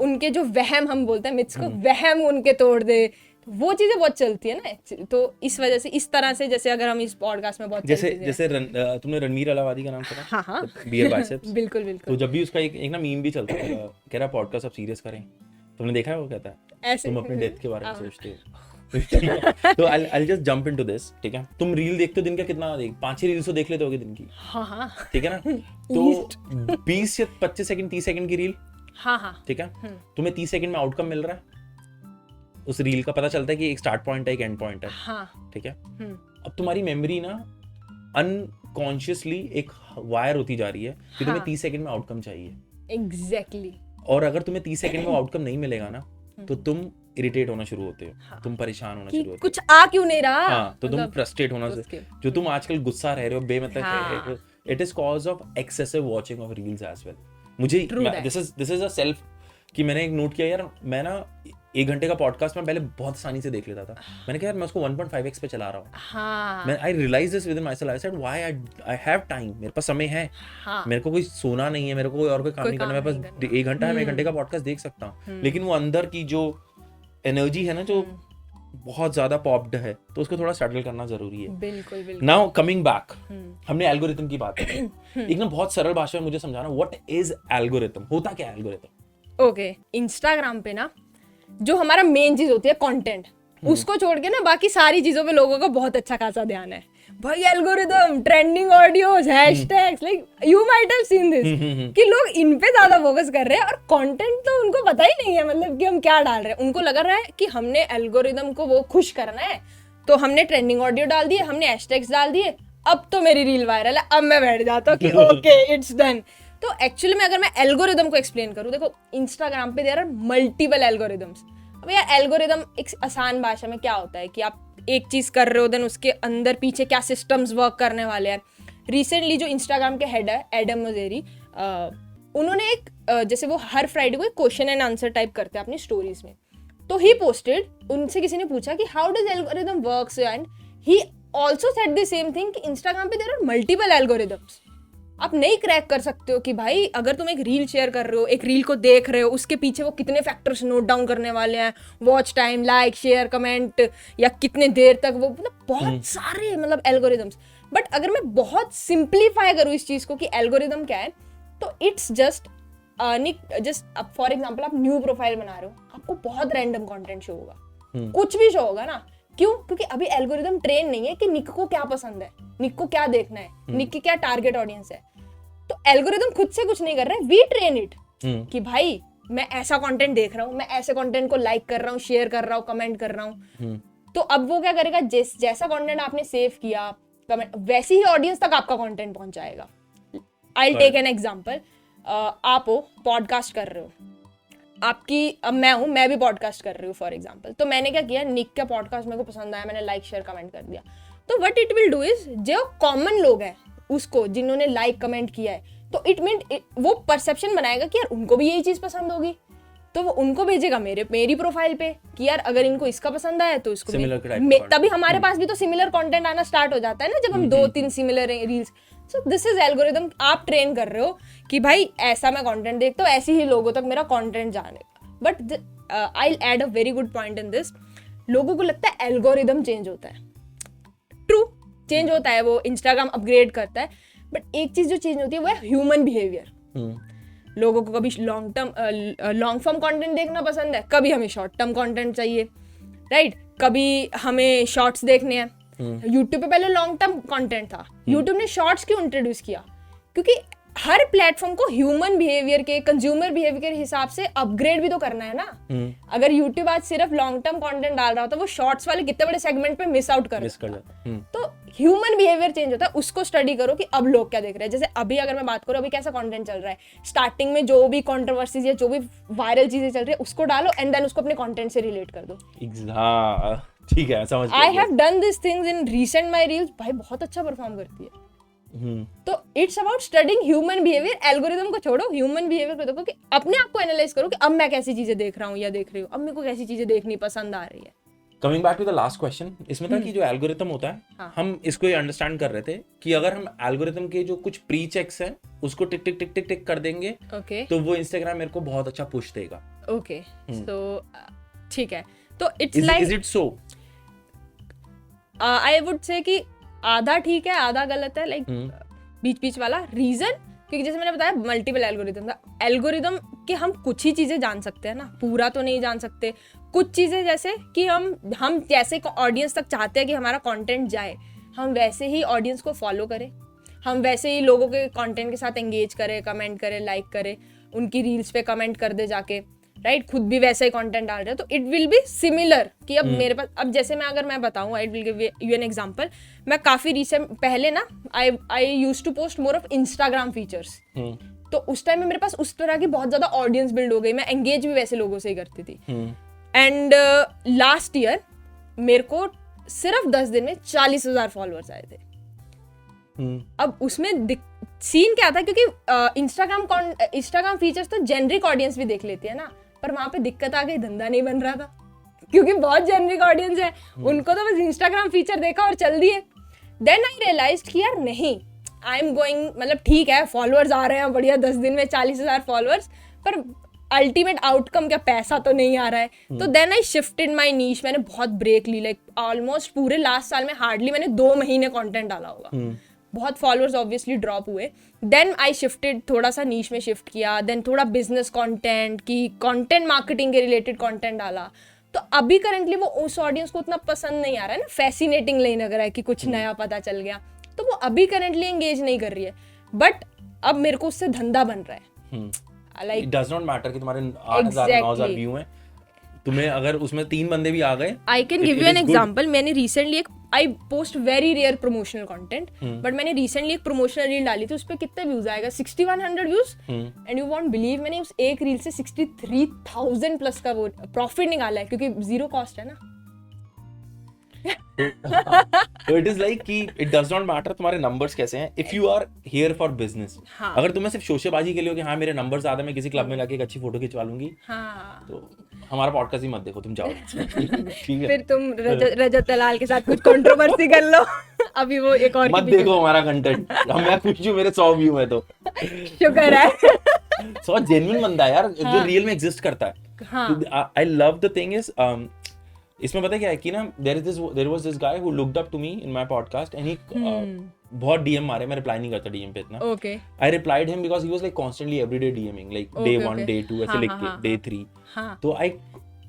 उनके जो वहम हम बोलते हैं मिथ्स को, वहम उनके तोड़ दे, वो चीज़ें बहुत चलती है ना। तो इस वजह से इस तरह से, जैसे अगर हम इस पॉडकास्ट में बहुत जैसे तुमने रणवीर अलावादी का नाम सुना? हाँ बियर बाइसेप्स। बिल्कुल। तो जब भी उसका एक ना मीम भी चलता है, कह रहा पॉडकास्ट अब सीरियस करें, तुमने देखा है वो कहता है ऐसे तुम अपने डेथ के बारे में सोचते हो। तो I'll just jump into this, ठीक है? तुम रील देखते हो दिन का कितना, 5-6 रील्स तो देख लेते होगे दिन की, हाँ ठीक है ना? तो 20 या 25 सेकंड 30 सेकंड की रील, हाँ ठीक है? तुम्हें 30 सेकंड में आउटकम मिल रहा है उस रील का, पता चलता है कि एक स्टार्ट पॉइंट है एक एंड पॉइंट है, हाँ, ठीक है? अब तुम्हारी मेमोरी ना अनकॉन्शियसली एक वायर होती जा रही है कि तुम्हें 30 सेकंड में आउटकम चाहिए। एग्जैक्टली। और अगर तुम्हें 30 सेकंड में आउटकम नहीं मिलेगा ना तो तुम इरिटेट होना शुरू होते हो, तुम परेशान होना कि शुरू होते कुछ आ क्यों नहीं रहा। हो। हाँ, तो तुम मतलब फ्रस्ट्रेट होना जो तुम आजकल गुस्सा रह रहे हो बेमतलब, it is cause of excessive watching of reels as well. मुझे दिस इज अ सेल्फ कि मैंने एक नोट किया यार, मैं ना 1 घंटे का पॉडकास्ट में पहले बहुत आसानी से देख लेता था। मैंने कहा यार मैं उसको 1.5x पे चला रहा हूँ। हाँ, मैं I realise this within myself, I said why I have time, मेरे पास समय है। हाँ, मेरे को कोई सोना नहीं है, मेरे को कोई और कोई काम नहीं करना, मेरे पास 1 घंटा है, मैं 1 घंटे का पॉडकास्ट देख सकता हूँ। लेकिन वो अंदर की जो एनर्जी है ना जो बहुत ज्यादा पॉप्ड है, तो उसको थोड़ा सेटल करना जरूरी है। बिल्कुल बिल्कुल। नाउ कमिंग बैक, हमने एल्गोरिथम की बात की। एक ना बहुत सरल भाषा में मुझे समझाना, व्हाट इज एल्गोरिथम, होता क्या है एल्गोरिथम? ओके, इंस्टाग्राम पे ना जो हमारा मेन चीज होती है कंटेंट, उसको छोड़ के ना बाकी सारी चीजों पे लोगों का बहुत अच्छा खासा ध्यान है भाई। Algorithm, trending audios, hashtags, like you might have seen this कि लोग इन पे ज्यादा फोकस कर रहे हैं और कंटेंट तो उनको पता ही नहीं है, मतलब कि हम क्या डाल रहे हैं। उनको लग रहा है कि हमने एल्गोरिदम को वो खुश करना है, तो हमने ट्रेंडिंग ऑडियो डाल दिए, हमने हैशटैग्स डाल दिए, अब तो मेरी रील वायरल है, अब मैं बैठ जाता हूँ कि ओके इट्स डन। तो एक्चुअली में अगर मैं एल्गोरिदम को एक्सप्लेन करूँ, देखो इंस्टाग्राम पे देयर आर मल्टीपल एल्गोरिदम्स। अब यार एल्गोरिदम एक आसान भाषा में क्या होता है कि आप एक चीज कर रहे हो, देन उसके अंदर पीछे क्या सिस्टम्स वर्क करने वाले हैं। रिसेंटली जो इंस्टाग्राम के हेड है एडम मोसेरी, उन्होंने एक जैसे वो हर फ्राइडे को एक क्वेश्चन एंड आंसर टाइप करते हैं अपनी स्टोरीज में, तो ही पोस्टेड, उनसे किसी ने पूछा कि how does algorithm works, and he also said the same thing कि इंस्टाग्राम पे देयर आर मल्टीपल एल्गोरिदम्स। आप नहीं क्रैक कर सकते हो कि भाई अगर तुम एक रील शेयर कर रहे हो, एक रील को देख रहे हो, उसके पीछे वो कितने फैक्टर्स नोट डाउन करने वाले हैं, watch time, like, share, comment, या कितने देर तक वो, मतलब बहुत सारे मतलब एल्गोरिदम्स। बट अगर मैं बहुत सिंप्लीफाई करूँ इस चीज को कि एल्गोरिदम क्या है, तो इट्स जस्ट अब फॉर एग्जाम्पल आप न्यू प्रोफाइल बना रहे हो, आपको बहुत रैंडम कंटेंट शो होगा, कुछ भी शो होगा ना। क्यों? क्योंकि अभी एल्गोरिदम ट्रेन नहीं है कि निक को क्या पसंद है, निक को क्या देखना है, निक की क्या टारगेट ऑडियंस है। तो एल्गोरिदम खुद से कुछ नहीं कर रहा है, वी ट्रेन इट कि भाई मैं ऐसा कंटेंट देख रहा हूँ, मैं ऐसे कंटेंट को लाइक कर रहा हूँ, शेयर कर रहा हूँ, कमेंट कर रहा हूँ। तो अब वो क्या करेगा, जैसा कंटेंट आपने सेव किया, कमेंट, वैसी ही ऑडियंस तक आपका कंटेंट पहुंचाएगा। आई टेक एन एग्जांपल, आप हो पॉडकास्ट कर रहे हो, आपकी, अब मैं भी पॉडकास्ट कर रही हूँ फॉर एग्जांपल, तो मैंने क्या किया, निक का पॉडकास्ट मेरे को पसंद आया, मैंने लाइक शेयर कमेंट कर दिया। तो what it will do is, जो कॉमन लोग हैं उसको, जिन्होंने लाइक कमेंट किया है, तो इट मीन वो परसेप्शन बनाएगा कि यार उनको भी यही चीज पसंद होगी, तो वो उनको भेजेगा मेरी प्रोफाइल पे कि यार अगर इनको इसका पसंद आया तो इसको भी, तभी हमारे पास भी तो सिमिलर कंटेंट आना स्टार्ट हो जाता है ना, जब हम 2-3 similar reels. So this is algorithm, आप ट्रेन कर रहे हो कि भाई ऐसा मैं कंटेंट देखता हूँ, ऐसी ही लोगों तक मेरा कंटेंट जाने। But I add a very good point in this, लोगों को लगता है एल्गोरिदम चेंज होता है, ट्रू चेंज होता है, वो इंस्टाग्राम अपग्रेड करता है, बट एक चीज जो चेंज होती है वो है ह्यूमन बिहेवियर। लोगों को कभी लॉन्ग फॉर्म कंटेंट देखना पसंद है, कभी हमें शॉर्ट टर्म कंटेंट चाहिए, राइट? कभी हमें शॉर्ट्स देखने हैं। यूट्यूब पे पहले लॉन्ग टर्म कंटेंट था, यूट्यूब ने शॉर्ट्स क्यों इंट्रोड्यूस किया? क्योंकि हर प्लेटफॉर्म को ह्यूमन बिहेवियर के, कंज्यूमर बिहेवियर के हिसाब से अपग्रेड भी तो करना है ना। अगर यूट्यूब आज सिर्फ लॉन्ग टर्म कंटेंट डाल रहा होता, वो शॉर्ट्स वाले कितने बड़े सेगमेंट पे मिस आउट कर तो ह्यूमन बिहेवियर चेंज होता है, उसको स्टडी करो कि अब लोग क्या देख रहे हैं। जैसे अभी अगर मैं बात करूं, अभी कैसा कंटेंट चल रहा है, स्टार्टिंग में जो भी कंट्रोवर्सीज या जो भी वायरल चीजें चल रही है उसको डालो, एंड देन उसको अपने कंटेंट से रिलेट कर दो। ठीक है, समझ गया। I have done this things in recent my reels, भाई बहुत अच्छा परफॉर्म करती है। तो it's about studying human behaviour. Algorithm को छोड़ो, ह्यूमन बिहेवियर को देखो कि अपने आप को एनालाइज करो कि अब मैं कैसी चीजें देख रहा हूँ या देख रही हूँ, अब मेरे को कैसी चीजें देखनी पसंद आ रही है। Coming back to the last question, इसमें था कि जो एल्गोरिथम होता है, हम इसको ये अंडरस्टैंड कर रहे थे कि अगर हम एल्गोरिथम के जो कुछ प्री चेक्स हैं उसको टिक टिक टिक टिक टिक कर देंगे, तो वो इंस्टाग्राम मेरे को बहुत अच्छा पुश देगा। ओके, सो ठीक है, तो it's like, is it so? I would say कि आधा ठीक है आधा गलत है, लाइक बीच बीच वाला। रीजन क्योंकि जैसे मैंने बताया मल्टीपल एल्गोरिदम था, एल्गोरिदम के हम कुछ ही चीजें जान सकते हैं ना, पूरा तो नहीं जान सकते। कुछ चीजें जैसे कि हम जैसे ऑडियंस तक चाहते हैं कि हमारा कंटेंट जाए, हम वैसे ही ऑडियंस को फॉलो करें, हम वैसे ही लोगों के कंटेंट के साथ एंगेज करें, कमेंट करें, लाइक करें, उनकी रील्स पे कमेंट कर दे जाके, राइट? खुद भी वैसा ही कंटेंट डाल रहे हो, तो इट विल बी सिमिलर कि अब मेरे पास, अब जैसे मैं अगर मैं बताऊँ, I will give you an example. मैं काफी रिसेंट पहले ना I used to post more of Instagram features, तो उस टाइम में मेरे पास उस तरह की बहुत ज़्यादा ऑडियंस बिल्ड हो गई, मैं एंगेज भी वैसे लोगों से ही करती थी। एंड लास्ट ईयर मेरे को सिर्फ 10 दिन में 40,000 फॉलोअर्स आए थे। अब उसमें सीन क्या था, क्योंकि इंस्टाग्राम फीचर्स तो जेनरिक ऑडियंस भी देख लेती है ना, पर वहां पे दिक्कत आ गई, धंधा नहीं बन रहा था क्योंकि बहुत जेनरिक ऑडियंस है, उनको तो बस इंस्टाग्राम फीचर देखा और चल दिए। देन आई रियलाइज्ड कि यार नहीं, आई एम गोइंग, मतलब ठीक है फॉलोअर्स आ रहे हैं बढ़िया, 10 दिन में 40,000 फॉलोअर्स, पर अल्टीमेट आउटकम क्या, पैसा तो नहीं आ रहा है। तो देन आई शिफ्टेड माई नीश, मैंने बहुत ब्रेक ली, लाइक ऑलमोस्ट पूरे लास्ट साल में हार्डली मैंने 2 महीने कंटेंट डाला होगा, बहुत फॉलोअर्स ऑब्वियसली ड्रॉप हुए। देन आई शिफ्टेड, थोड़ा सा नीश में शिफ्ट किया, देन थोड़ा बिजनेस कंटेंट की, कंटेंट मार्केटिंग के रिलेटेड कंटेंट डाला। तो अभी करंटली वो उस ऑडियंस को उतना पसंद नहीं आ रहा है ना, फैसिनेटिंग नहीं लग रहा है कि कुछ नया पता चल गया, तो वो अभी करंटली एंगेज नहीं कर रही है। बट अब मेरे को उससे धंधा बन रहा है। Like, it does not matter कि तुम्हारे 8,000 9,000 व्यू हैं, तुम्हें अगर उसमें 3 बंदे भी आ गए। I can give you an example. मैंने recently I post very rare promotional content, but मैंने रिसेंटली एक प्रमोशनल रील डाली थी, उस पर कितने व्यूज आएगा, 6100 views. And you won't believe, मैंने उस एक रील से 63,000 प्लस का वो प्रॉफिट निकाला है, क्योंकि जीरो कॉस्ट है ना। तो इट इज लाइक कि इट डज नॉट मैटर तुम्हारे नंबर्स कैसे हैं, if you are here for business. अगर तुम्हें सिर्फ शोशेबाजी के लिए हो कि हाँ मेरे नंबर ज्यादा, मैं किसी क्लब में जाके एक अच्छी फोटो खिंचवा लूंगी, तो हमारा पॉडकास्ट ही मत देखो, तुम जाओ। ठीक है, फिर तुम रजत दलाल के साथ कुछ कंट्रोवर्सी कर लो। अभी वो एक और मत देखो हमारा कंटेंट। मैं खुश हूँ, मेरे 100 व्यू है तो शुक्र है। 100 जेन्युइन बंदा है यार, जो रियल में एग्जिस्ट करता है। I love the thing is, इसमें पता है क्या है कि ना, there was this guy who looked up to me in my podcast and he बहुत DM मारे, मैं रिप्लाई नहीं करता DM पे इतना। Okay. I replied him because he was like constantly everyday DMing, like day 1 day 2 ऐसे लिख के day 3। तो I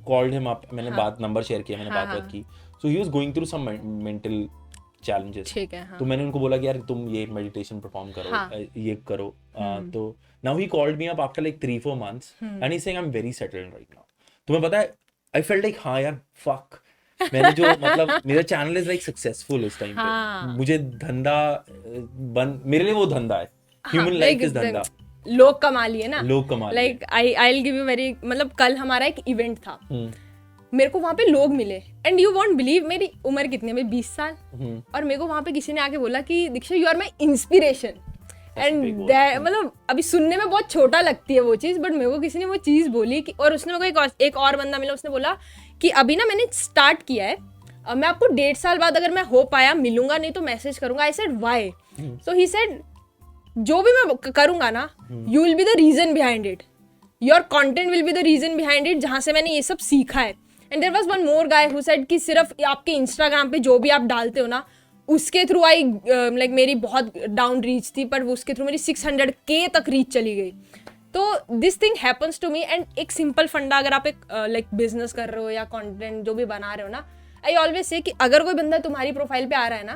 called him up, मैंने बात नंबर शेयर किया, मैंने बात की। So he was going through some mental challenges। ठीक है। तो मैंने उनको बोला कि यार तुम ये मेडिटेशन परफॉर्म करो, ये करो। तो now he called me up after like 3-4 months and he's saying I'm very settled right now। तुम्हें पता है, I felt like हाँ यार fuck, मैंने जो मतलब मेरा चैनल इज लाइक सक्सेसफुल इस टाइम पे, मुझे धंधा मेरे लिए वो धंधा है, ह्यूमन लाइफ इज धंधा, लोग कमा लिए ना, लोग कमा लिए। Like I will give you very, मतलब कल हमारा एक इवेंट था, मेरे को वहाँ पे लोग मिले एंड यू वॉन्ट बिलीव, मेरी उम्र कितनी है, 20 साल, और मेरे को वहाँ पे किसी ने आके बोला कि Diksha you are my inspiration. And मतलब अभी सुनने में बहुत छोटा लगती है वो चीज़, बट मेरे को किसी ने वो चीज़ बोली कि, और उसने मेरे को एक और बंदा मिला, उसने बोला कि अभी ना मैंने स्टार्ट किया है, मैं आपको 1.5 साल बाद अगर मैं हो पाया मिलूंगा, नहीं तो मैसेज करूंगा। I said why? So he said जो भी मैं करूंगा ना, you will be the reason behind it, your content will be the reason behind it, जहां से मैंने ये सब सीखा है। And there was one more guy who said कि सिर्फ आपके इंस्टाग्राम पे जो भी आप डालते हो ना, उसके थ्रू आई लाइक मेरी बहुत डाउन रीच थी, पर उसके थ्रू मेरी 600K तक रीच चली गई। तो this thing happens to me. And एक सिंपल फंडा, अगर आप एक लाइक बिजनेस कर रहे हो या कंटेंट जो भी बना रहे हो ना, आई ऑलवेज से कि अगर कोई बंदा तुम्हारी प्रोफाइल पे आ रहा है ना,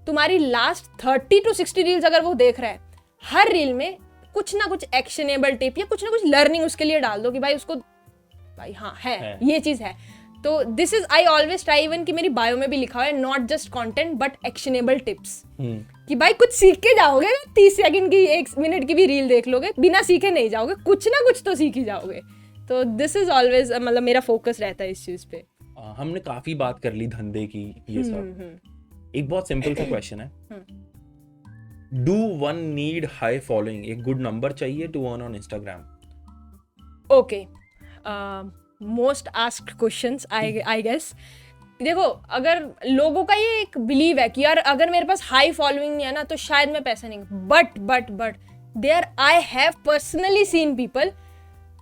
तुम्हारी लास्ट 30 to 60 रील्स अगर वो देख रहा है, हर रील में कुछ ना कुछ एक्शनेबल टिप या कुछ ना कुछ लर्निंग उसके लिए डाल दो कि भाई उसको, भाई हाँ है ये चीज़ है। तो this is, I always try, even कि मेरी बायो में भी लिखा हुआ है, not just content but actionable tips, कि भाई कुछ सीख के जाओगे, 30 सेकंड की 1 मिनट की भी रील देख लोगे, बिना सीखे नहीं जाओगे, कुछ ना कुछ तो सीख ही जाओगे। तो दिस इज ऑलवेज, मतलब मेरा फोकस रहता है इस चीज पे। हमने काफी बात कर ली धंधे की, ये सब। एक बहुत सिंपल सा क्वेश्चन है, do one need high following, एक गुड नंबर चाहिए to earn on Instagram? Okay, most asked questions I guess. देखो, अगर लोगों का ये एक बिलीव है कि यार अगर मेरे पास हाई फॉलोइंग नहीं है ना तो शायद मैं पैसा नहीं, but there I have personally seen people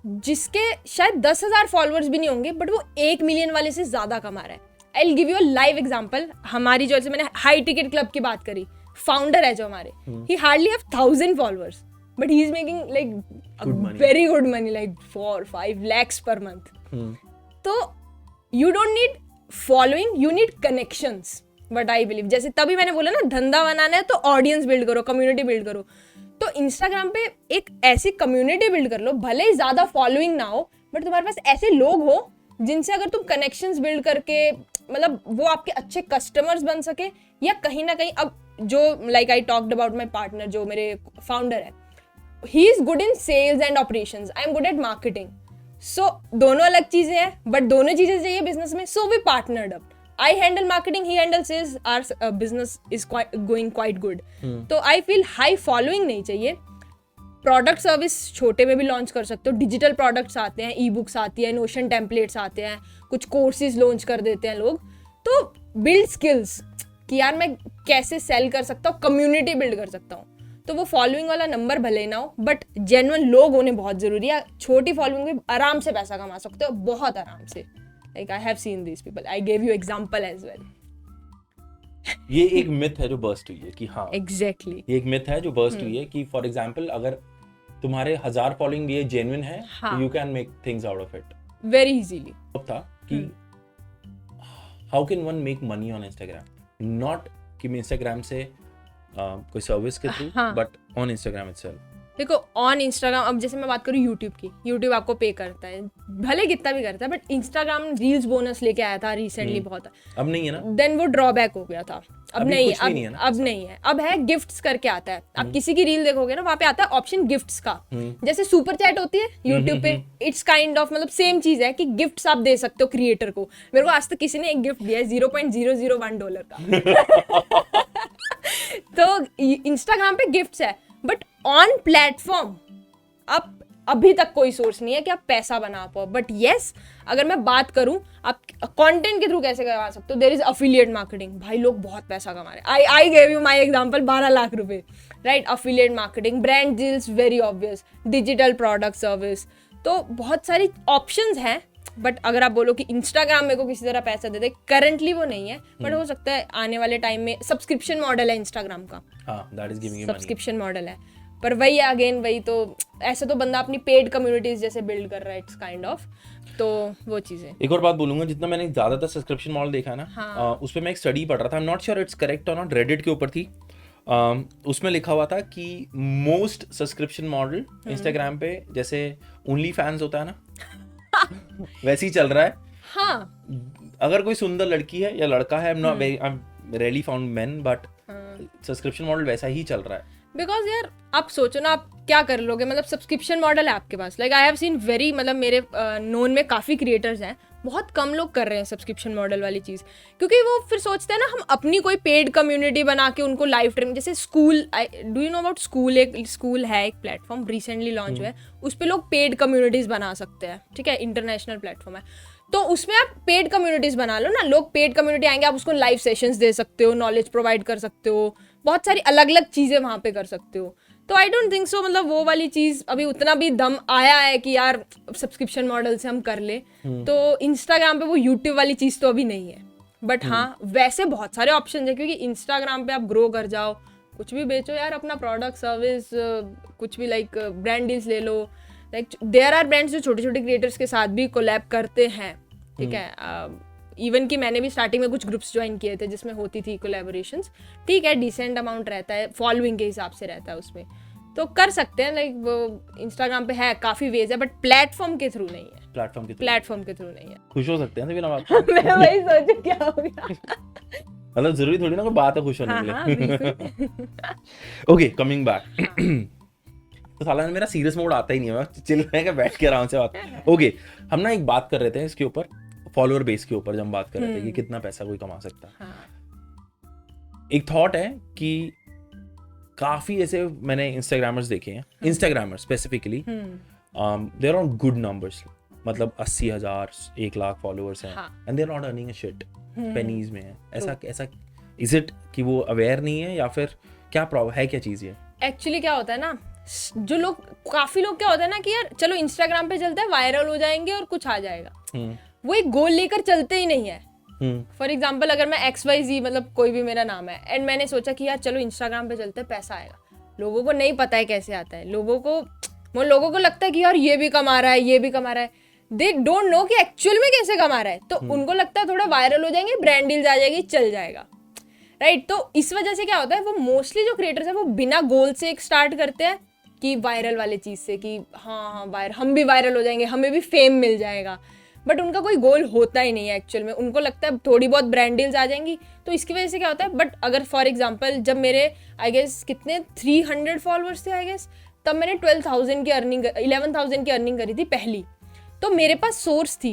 जिसके शायद 10,000 फॉलोअर्स भी नहीं होंगे, बट वो 1 मिलियन वाले से ज्यादा कमा रहा है। आई will give you a live example. हमारी जो, जैसे मैंने हाई टिकट क्लब की बात करी, फाउंडर है जो हमारे, ही hardly have 1000 followers, but he is making like very good money, like 4-5 lakhs per month। तो you don't need following, you need connections, but I believe, जैसे तभी मैंने बोला ना, धंधा बनाना है तो ऑडियंस बिल्ड करो, कम्युनिटी बिल्ड करो। तो इंस्टाग्राम पे एक ऐसी कम्युनिटी बिल्ड कर लो, भले ही ज्यादा फॉलोइंग ना हो, बट तुम्हारे पास ऐसे लोग हो जिनसे अगर तुम कनेक्शंस बिल्ड करके, मतलब वो आपके अच्छे कस्टमर्स बन सके, या कहीं ना कहीं, अब जो like I talked about my partner, जो मेरे फाउंडर है, he is good in sales and operations, I am good at marketing. So दोनों अलग चीजें हैं, बट दोनों चीजें चाहिए बिजनेस में, so we partnered up. I handle marketing, he handles sales, our business is going quite good. तो I feel high following नहीं चाहिए. प्रोडक्ट सर्विस छोटे में भी लॉन्च कर सकते हो. डिजिटल प्रोडक्ट्स आते हैं, ई बुक्स आती है, नोशन टेम्पलेट्स आते हैं, कुछ कोर्सेज लॉन्च कर देते हैं लोग. तो बिल्ड स्किल्स कि यार मैं कैसे सेल कर सकता हूँ, कम्युनिटी बिल्ड कर सकता हूँ. तो वो फॉलोइंग वाला नंबर भले ना हो, बट जेन्युइन लोग होने बहुत जरूरी है. छोटी फॉलोइंग में आराम से पैसा कमा सकते हो, बहुत आराम से. Like I have seen these people. I gave you example as well. ये एक मिथ है जो बर्स्ट हुई है कि हाँ Exactly. ये एक मिथ है जो बर्स्ट हुई है कि फॉर एग्जांपल अगर तुम्हारे 1000 फॉलोइंग ये जेन्युइन है, हाँ. You can make things out of it. Very easily. अब था कि how can one make money on Instagram, not कि इंस्टाग्राम से कोई सर्विस के थ्रू, हाँ. But on Instagram itself. देखो ऑन इंस्टाग्राम, अब जैसे मैं बात करूँ यूट्यूब की, यूट्यूब आपको पे करता है, भले कितना भी करता है, बट इंस्टाग्राम रील्स बोनस लेके आया था रिसेंटली बहुत. अब नहीं है ना. देन वो ड्रॉबैक हो गया था. अब नहीं, कुछ भी नहीं है ना. अब नहीं है. अब है गिफ्ट्स करके आता है. आप किसी की रील देखोगे ना, वहाँ पे आता है ऑप्शन गिफ्ट्स का. जैसे सुपर चैट होती है यूट्यूब पे, इट्स काइंड ऑफ मतलब सेम चीज है कि गिफ्ट्स आप दे सकते हो क्रिएटर को. मेरे को आज तक किसी ने एक गिफ्ट दिया है $0.001 का. तो इंस्टाग्राम पे गिफ्ट्स है, बट ऑन प्लेटफॉर्म अब अभी तक कोई सोर्स नहीं है कि आप पैसा बना पाओ. बट येस, अगर मैं बात करूं आप कंटेंट के थ्रू कैसे कमा सकते हो, देयर इज अफिलिएट मार्केटिंग. भाई लोग बहुत पैसा कमा रहे हैं. I gave you my example, 12 lakh रुपए, right. Affiliate marketing, brand deals, very obvious, digital product service. तो बहुत सारी ऑप्शंस हैं. बट अगर आप बोलो कि इंस्टाग्राम मेरे को किसी तरह पैसा दे दे, करंटली वो नहीं है. बट हो सकता है आने वाले टाइम में. सब्सक्रिप्शन मॉडल है इंस्टाग्राम का, that is giving you money. Subscription model है. पर वही अगेन वही, तो ऐसे तो बंदा अपनी पेड कम्युनिटीज जैसे बिल्ड कर रहा है, इट्स काइंड ऑफ. तो वो चीजें. एक और बात बोलूंगा, जितना मैंने ज्यादातर सब्सक्रिप्शन मॉडल देखा है ना, हाँ. उस पर मैं एक स्टडी पढ़ रहा था, I am not sure it's correct और नॉट, रेडिट के ऊपर थी. उसमें लिखा हुआ था कि मोस्ट सब्सक्रिप्शन मॉडल इंस्टाग्राम पे जैसे ओनली फैंस होता है ना वैसे ही चल रहा है. हाँ. अगर कोई सुंदर लड़की है या लड़का है, I am rarely found main, but subscription model वैसा ही चल रहा है. बिकॉज यार आप सोचो ना, आप क्या कर लोगे, मतलब सब्सक्रिप्शन मॉडल है आपके पास. Like I have seen very, मतलब मेरे नोन में काफ़ी क्रिएटर्स हैं, बहुत कम लोग कर रहे हैं सब्सक्रिप्शन मॉडल वाली चीज़. क्योंकि वो फिर सोचते हैं ना, हम अपनी कोई पेड कम्युनिटी बना के उनको लाइव ट्रेनिंग, जैसे school, do you know about school? एक स्कूल है, एक प्लेटफॉर्म रिसेंटली लॉन्च हुआ है, उस पर लोग पेड कम्युनिटीज़ बना सकते हैं. ठीक है, इंटरनेशनल प्लेटफॉर्म है. तो उसमें आप पेड कम्युनिटीज़ बना लो ना, लोग पेड कम्युनिटी आएंगे, आप उसको लाइव सेशंस दे सकते हो, नॉलेज प्रोवाइड कर सकते हो, बहुत सारी अलग अलग चीज़ें वहाँ पे कर सकते हो. तो आई डोंट थिंक सो, मतलब वो वाली चीज़ अभी उतना भी दम आया है कि यार सब्सक्रिप्शन मॉडल से हम कर ले. तो इंस्टाग्राम पे वो यूट्यूब वाली चीज़ तो अभी नहीं है. बट हाँ, वैसे बहुत सारे ऑप्शन है, क्योंकि इंस्टाग्राम पे आप ग्रो कर जाओ, कुछ भी बेचो यार, अपना प्रोडक्ट सर्विस कुछ भी, लाइक ब्रांड डील्स ले लो. लाइक देयर आर ब्रांड्स जो छोटे छोटे क्रिएटर्स के साथ भी कोलैब करते हैं. ठीक है, इवन कि मैंने भी स्टार्टिंग में कुछ ग्रुप्स ज्वाइन किए थे जिसमें होती थी कोलैबोरेशंस. ठीक है, डिसेंट अमाउंट रहता है, फॉलोइंग के हिसाब से रहता है उसमें, तो कर सकते हैं. लाइक वो इंस्टाग्राम पे है, काफ़ी वेज है, बट प्लेटफॉर्म के थ्रू नहीं है. प्लेटफॉर्म के थ्रू नहीं है. खुश हो सकते हैं सभी लोग. मैं वही सोचू क्या हो गया. मतलब जरूरी थोड़ी ना कोई बात है खुश होने के लिए. Okay, coming back. तो साला मेरा सीरियस मोड आता ही नहीं है, मैं चिल रह के बैठ के आराम से बात. ओके, हम ना एक बात कर रहे थे इसके ऊपर, फॉलोअर बेस के ऊपर, जब हम बात कर रहे थे कि कितना पैसा कोई कमा सकता है. एक थॉट है कि काफी ऐसे मैंने इंस्टाग्रामर्स देखे हैं, Instagrammers specifically, they are on good numbers, मतलब 80,000 1 लाख फॉलोअर्स हैं, and they are not earning a shit, pennies में है. ऐसा इज इट कि वो अवेयर नहीं है, या फिर क्या प्रॉब्लम है, क्या चीज़ है? एक्चुअली क्या होता है ना, जो लोग, काफी लोग क्या होता है ना कि यार चलो इंस्टाग्राम पे चलते हैं, वायरल हो जाएंगे और कुछ आ जाएगा. वो एक गोल लेकर चलते ही नहीं है. फॉर एग्जाम्पल, अगर मैं XYZ, मतलब कोई भी मेरा नाम है, एंड मैंने सोचा कि यार चलो इंस्टाग्राम पे चलते हैं, पैसा आएगा. लोगों को नहीं पता है कैसे आता है. लोगों को लगता है कि यार ये भी कमा रहा है, ये भी कमा रहा है. दे डोंट नो कि एक्चुअल में कैसे कमा रहा है. तो उनको लगता है थोड़ा वायरल हो जाएंगे, ब्रांड डील्स आ जाएगी, चल जाएगा. राइट. तो इस वजह से क्या होता है, वो मोस्टली जो क्रिएटर्स हैं वो बिना गोल से एक स्टार्ट करते हैं कि वायरल वाले चीज़ से, कि हाँ वायरल, हम भी वायरल हो जाएंगे, हमें भी फेम मिल जाएगा. बट उनका कोई गोल होता ही नहीं है एक्चुअल में. उनको लगता है थोड़ी बहुत ब्रांड डील्स आ जाएंगी, तो इसकी वजह से क्या होता है. बट अगर फॉर एग्जांपल जब मेरे आई गेस कितने 300 फॉलोअर्स थे आई गेस, तब मैंने 12,000 की अर्निंग 11,000 की अर्निंग करी थी पहली। तो मेरे पास सोर्स थी,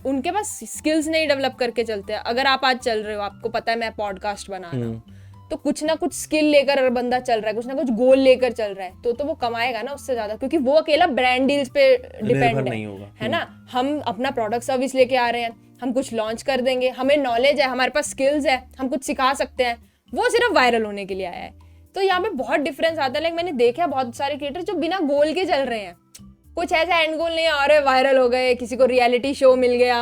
उनके पास स्किल्स नहीं डेवलप करके चलते हैं। अगर आप आज चल रहे हो, आपको पता है मैं पॉडकास्ट बना रहा हूँ, तो कुछ ना कुछ स्किल लेकर अगर बंदा चल रहा है, कुछ ना कुछ गोल लेकर चल रहा है, तो वो कमाएगा ना उससे ज्यादा, क्योंकि वो अकेला ब्रांड डील्स पे डिपेंड है ना। हम अपना प्रोडक्ट सर्विस लेके आ रहे हैं, हम कुछ लॉन्च कर देंगे, हमें नॉलेज है, हमारे पास स्किल्स है, हम कुछ सिखा सकते हैं, वो सिर्फ वायरल होने के लिए आया है। तो यहाँ पे बहुत डिफरेंस आता है। लाइक मैंने देखा है बहुत सारे क्रिएटर जो बिना गोल के चल रहे हैं, कुछ ऐसा एंड गोल नहीं है, अरे वायरल हो गए, किसी को रियलिटी शो मिल गया,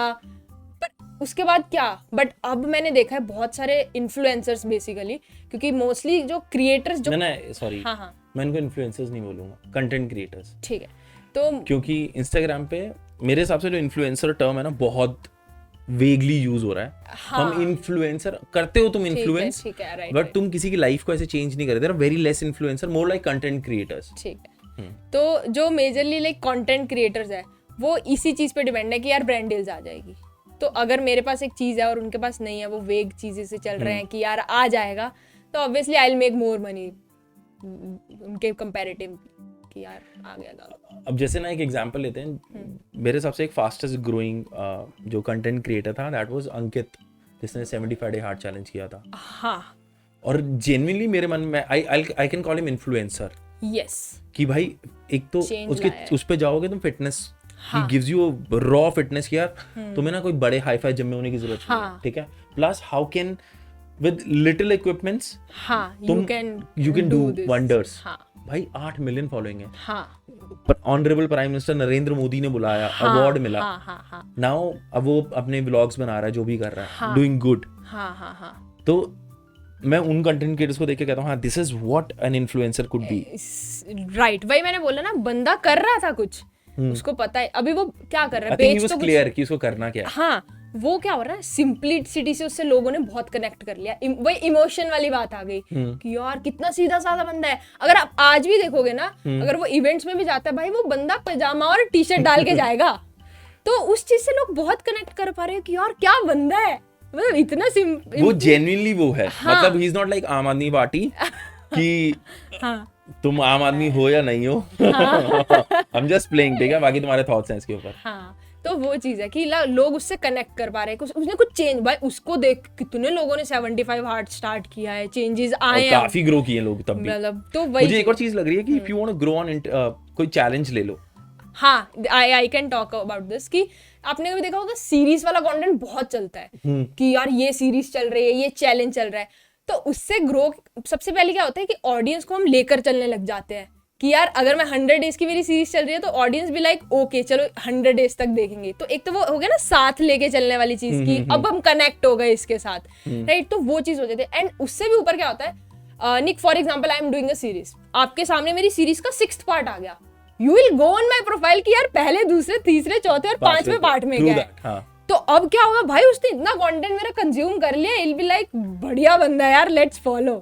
पर उसके बाद क्या। बट अब मैंने देखा है बहुत सारे इन्फ्लुएंसर्स बेसिकली, क्योंकि मोस्टली जो क्रिएटर्स जो सॉरी हाँ मैं इनको इन्फ्लुएंसर्स नहीं बोलूंगा, कंटेंट क्रिएटर्स, ठीक है। तो क्योंकि इंस्टाग्राम पे मेरे हिसाब से जो इन्फ्लुएंसर टर्म है ना बहुत वेगली यूज हो रहा है। हम इन्फ्लुएंसर करते हो, तुम इन्फ्लुएंस, बट तुम किसी की लाइफ को ऐसे चेंज नहीं करते। Very less influencer, more like content creators. ठीक है। तो जो मेजरली लाइक कंटेंट क्रिएटर्स है, वो इसी चीज पे डिपेंड है कि यार ब्रांड डील्स आ जाएगी। तो अगर मेरे पास एक चीज है और उनके पास नहीं है, वो वेग चीजें से चल रहे हैं कि यार आ जाएगा, तो obviously I will make more money उनके कंपैरेटिव कि यार आ गया ज्यादा। अब जैसे ना एक एग्जांपल लेते हैं, मेरे हिसाब से एक फास्टेस्ट ग्रोइंग जो कंटेंट क्रिएटर था, दैट वाज अंकित, जिसने 75 डे हार्ड चैलेंज किया था। हाँ, और जेन्युइनली मेरे मन में I can call him influencer. Yes, कि भाई एक तो उसके उस पे जाओगे तुम, fitness he gives you raw fitness की, यार तुम्हें ना कोई बड़े हाई फाई जिम में होने की जरूरत नहीं है, ठीक है। Plus how can with little equipments you can do wonders. भाई 8 मिलियन फॉलोइंग है। पर honourable prime minister Narendra Modi ने बुलाया, अवार्ड मिला। नाउ अब वो अपने व्लॉग्स बना रहा है, जो भी कर रहा है, डूइंग गुड। तो मैं उन कंटेंट क्रिएटर्स को देख के कहता हूँ, हाँ this is what an influencer could be. Right, वही मैंने बोला ना, बंदा कर रहा था कुछ, उसको पता है अभी वो क्या कर रहा है, पेज तो क्लियर कि उसको करना क्या है। हाँ, वो क्या हो रहा है, सिंपलिसिटी से उससे लोगों ने बहुत कनेक्ट कर लिया। वही इमोशन वाली बात आ गई कि यार कितना सीधा साधा बंदा है। अगर आप आज भी देखोगे ना, अगर वो इवेंट्स में भी जाता है, भाई वो बंदा पजामा और टी शर्ट डाल के जाएगा, तो उस चीज से लोग बहुत कनेक्ट कर पा रहे हैं कि यार क्या बंदा है, मतलब इतना वो जेन्युइनली वो है। हाँ। मतलब ही इज नॉट लाइक आम आदमी पार्टी कि हाँ, तुम आम आदमी हो या नहीं हो। आई एम जस्ट प्लेइंग, ठीक है, बाकी तुम्हारे थॉट्स हैं इसके ऊपर। हाँ, तो वो चीज है कि लोग उससे कनेक्ट कर पा रहे हैं, उसने कुछ चेंज, भाई उसको देख कितने लोगों ने 75 हार्ट स्टार्ट किया है, चेंजेस आए हैं, काफी ग्रो किए लोग तब भी। मतलब तो वही मुझे एक और चीज लग रही है कि if you want to grow on, कोई चैलेंज ले लो। हाँ, I can talk about this कि आपने कभी देखा होगा सीरीज वाला कंटेंट बहुत चलता है कि यार ये सीरीज चल रही है, ये चैलेंज चल रहा है, तो उससे ग्रो सबसे पहले क्या होता है कि ऑडियंस को हम लेकर चलने लग जाते हैं कि यार अगर मैं 100 डेज की मेरी सीरीज चल रही है, तो ऑडियंस भी लाइक ओके चलो 100 डेज तक देखेंगे। तो एक तो वो हो गया ना साथ लेके चलने वाली चीज की, अब हम कनेक्ट हो गए इसके साथ, राइट। तो वो चीज हो जाती है। एंड उससे भी ऊपर क्या होता है, Nick for example I am doing a series, आपके सामने मेरी सीरीज का 6th पार्ट आ गया, you will go on my profile कि यार पहले, दूसरे, तीसरे, चौथे और 5वें पार्ट में गया है। तो अब क्या होगा, भाई उसने इतना कंटेंट मेरा कंज्यूम कर लिया, इल बी लाइक बढ़िया बंदा है यार, लेट्स फॉलो।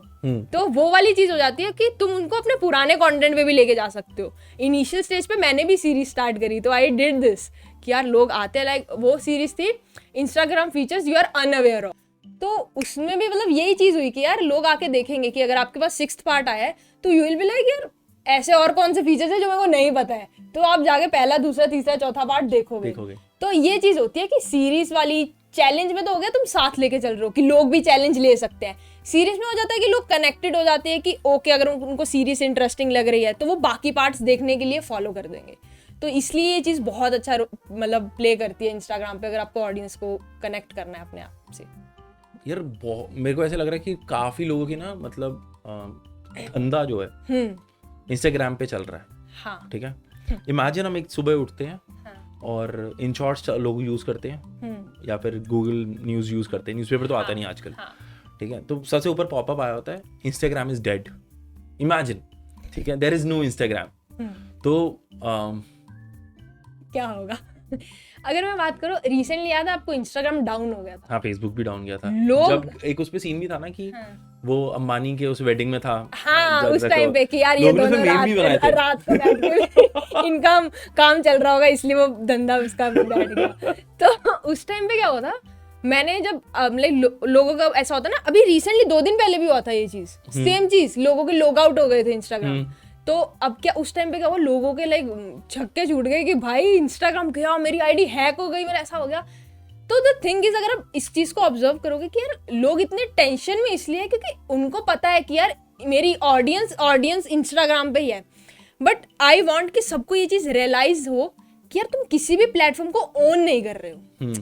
तो वो वाली चीज हो जाती है कि तुम उनको अपने पुराने कंटेंट पे भी लेके जा सकते हो। इनिशियल स्टेज पे मैंने भी सीरीज स्टार्ट करी, तो आई डिड दिस कि यार लोग आते हैं, लाइक वो सीरीज थी Instagram features you are unaware of, तो उसमें भी मतलब यही चीज हुई कि यार लोग आके देखेंगे कि अगर आपके पास 6th पार्ट आया है, तो यू विल बी लाइक यार ऐसे और कौन से फीचर्स है जो मेरे को नहीं पता है, तो आप जाके पहला, दूसरा, तीसरा, चौथा पार्ट देखोगे। तो ये चीज होती है कि सीरीज वाली चैलेंज में तो हो गया तुम साथ लेके चल रहे हो कि लोग भी चैलेंज ले सकते हैं। सीरीज में हो जाता है कि लोग कनेक्टेड हो जाते हैं कि ओके अगर उनको सीरीज इंटरेस्टिंग लग रही है, तो वो बाकी पार्ट्स देखने के लिए फॉलो कर देंगे। तो इसलिए ये चीज बहुत अच्छा मतलब प्ले करती है इंस्टाग्राम पे, अगर आपको ऑडियंस को कनेक्ट करना है अपने आप से। यार मेरे को ऐसा लग रहा है कि काफी लोगों की ना मतलब धंधा जो है इंस्टाग्राम पे चल रहा है। हाँ, ठीक है, इमेजिन हम एक सुबह उठते हैं और इन शॉर्ट्स लोग यूज करते हैं या फिर गूगल न्यूज यूज करते हैं, न्यूज़पेपर तो आता नहीं आजकल, ठीक है। तो सबसे ऊपर पॉपअप आया होता है इंस्टाग्राम इज डेड, इमेजिन, ठीक है, देयर इज नो इंस्टाग्राम। तो क्या होगा? अगर मैं बात करूं, रिसेंटली याद है आपको इंस्टाग्राम डाउन हो गया था। हाँ, फेसबुक भी डाउन गया था। जब एक उस पे सीन भी था ना कि वो अंबानी के उस वेडिंग में था। हाँ, उस टाइम पे कि यार ये दोनों रात को बैठ के इनका काम चल रहा होगा, इसलिए वो धंधा उसका बैठ गया। तो उस टाइम पे क्या हुआ था, मैंने जब लोगों का ऐसा होता है ना, अभी रिसेंटली 2 दिन पहले भी हुआ था ये चीज, सेम चीज, लोगों के लॉग आउट हो गए थे इंस्टाग्राम तो अब क्या उस टाइम पे क्या हुआ, लोगों के लाइक छक्के छूट गए कि भाई इंस्टाग्राम गया, मेरी आईडी हैक हो गई, मेरा ऐसा हो गया। तो द थिंग इज, अगर आप इस चीज को ऑब्जर्व करोगे कि यार लोग इतने टेंशन में इसलिए है क्योंकि उनको पता है कि यार मेरी ऑडियंस इंस्टाग्राम पे ही है। बट आई वांट कि सबको ये चीज रियलाइज हो कि यार तुम किसी भी प्लेटफॉर्म को ओन नहीं कर रहे हो।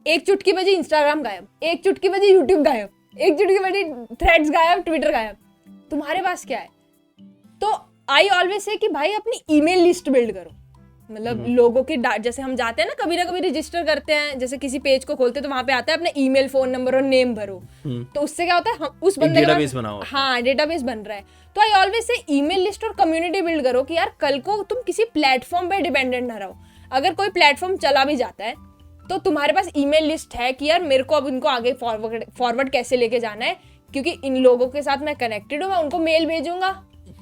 एक चुटकी बजी इंस्टाग्राम गायब, एक चुटकी बजी यूट्यूब गायब, एक चुटकी बजी थ्रेड्स गायब, ट्विटर गायब, तुम्हारे पास क्या है? तो आई ऑलवेज से कि भाई अपनी ईमेल लिस्ट बिल्ड करो। मतलब लोगों के जैसे हम जाते हैं ना कभी रजिस्टर करते हैं, जैसे किसी पेज को खोलते हैं तो वहां पे आता है अपना ईमेल, फोन नंबर और नेम भरो। तो उससे क्या होता है, हम उस बंदे का डेटाबेस बनाओ। हाँ, डेटाबेस बन रहा है। तो I always say email list और कम्युनिटी बिल्ड करो कि यार कल को तुम किसी प्लेटफॉर्म पे डिपेंडेंट ना रहो। अगर कोई प्लेटफॉर्म चला भी जाता है तो तुम्हारे पास ईमेल लिस्ट है कि यार मेरे को अब इनको आगे फॉरवर्ड कैसे लेके जाना है, क्योंकि इन लोगों के साथ मैं कनेक्टेड हूँ, मैं उनको मेल भेजूंगा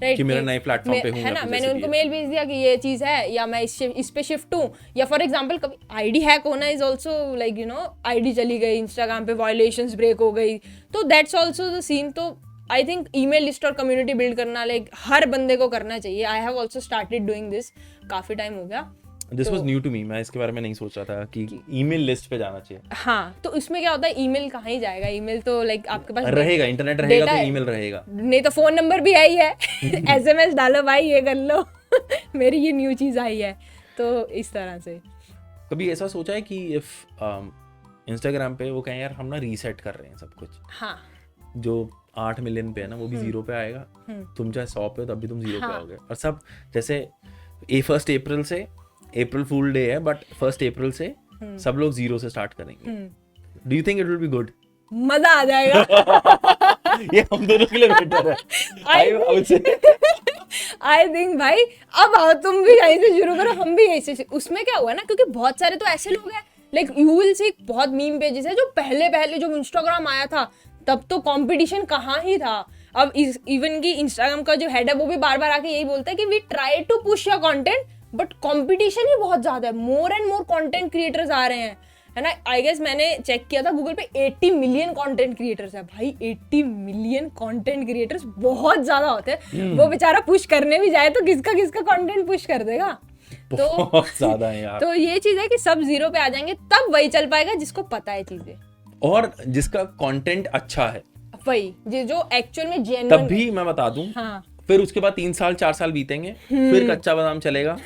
कि मेरा नए प्लेटफॉर्म पे हूँ, है ना, मैंने उनको मेल भेज दिया कि ये चीज है या मैं इस पे शिफ्ट हूँ। या फॉर एग्जांपल कभी आईडी हैक होना is also like you know, ID चली गई इंस्टाग्राम पे, वायलेशंस ब्रेक हो गई, तो दैट्स आल्सो द सीन। तो आई थिंक ईमेल लिस्ट और कम्युनिटी बिल्ड करना लाइक हर बंदे को करना चाहिए। I have also started doing this, काफी टाइम हो गया। This was new to me, मैं इसके बारे में नहीं सोच रहा था कि ईमेल लिस्ट पे जाना चाहिए। हाँ, तो इसमें क्या होता है, ईमेल कहाँ ही जाएगा, ईमेल तो लाइक आपके पास रहेगा, इंटरनेट रहेगा तो है। ईमेल रहेगा, नहीं तो फोन नंबर भी आई है SMS डालो भाई, ये कर लो मेरी ये न्यू चीज आई है। तो इस तरह से कभी ऐसा सोचा है कि इफ इंस्टाग्राम पे वो कहें यार हम ना रीसेट कर रहे हैं सब कुछ, हाँ, जो 8 मिलियन पे है ना वो भी 0 पे आएगा, तुम चाहे 100 पे हो तब भी तुम 0 पे आओगे। और सब जैसे 1 अप्रैल से, अप्रैल फूल डे है बट 1 अप्रैल से सब लोग 0 से स्टार्ट करेंगे। Do you think it will be good? मजा आ जाएगा ये हम दोनों के लिए बेटर है। आई थिंक भाई अब आओ तुम भी यहीं से शुरू करो, हम भी यहीं से। उसमें क्या हुआ ना, क्योंकि बहुत सारे तो ऐसे लोग हैं लाइक यू विल सी, बहुत मीम पेजेस है जो पहले जब इंस्टाग्राम आया था तब तो कंपटीशन कहाँ ही था। अब इवन की इंस्टाग्राम का जो हेड है वो भी बार बार आके यही बोलता है कि we try to push your content but competition ही बहुत ज्यादा है, more and more content creators आ रहे हैं, है ना। आई गेस मैंने चेक किया था गूगल पे 80 मिलियन कंटेंट क्रिएटर्स है भाई। 80 मिलियन कंटेंट क्रिएटर्स बहुत ज्यादा होते हैं। वो बेचारा पुश करने भी जाए तो किसका कंटेंट पुश कर देगा। तो बहुत ज्यादा है यार। तो ये चीज है कि सब 0 पे आ जाएंगे तब वही चल पाएगा जिसको पता है चीजें, और जिसका कंटेंट अच्छा है वही जो एक्चुअल में जेन्युइन। तब भी मैं बता दूं, हाँ, फिर उसके बाद 3 साल 4 साल बीतेंगे, फिर कच्चा बादाम चलेगा।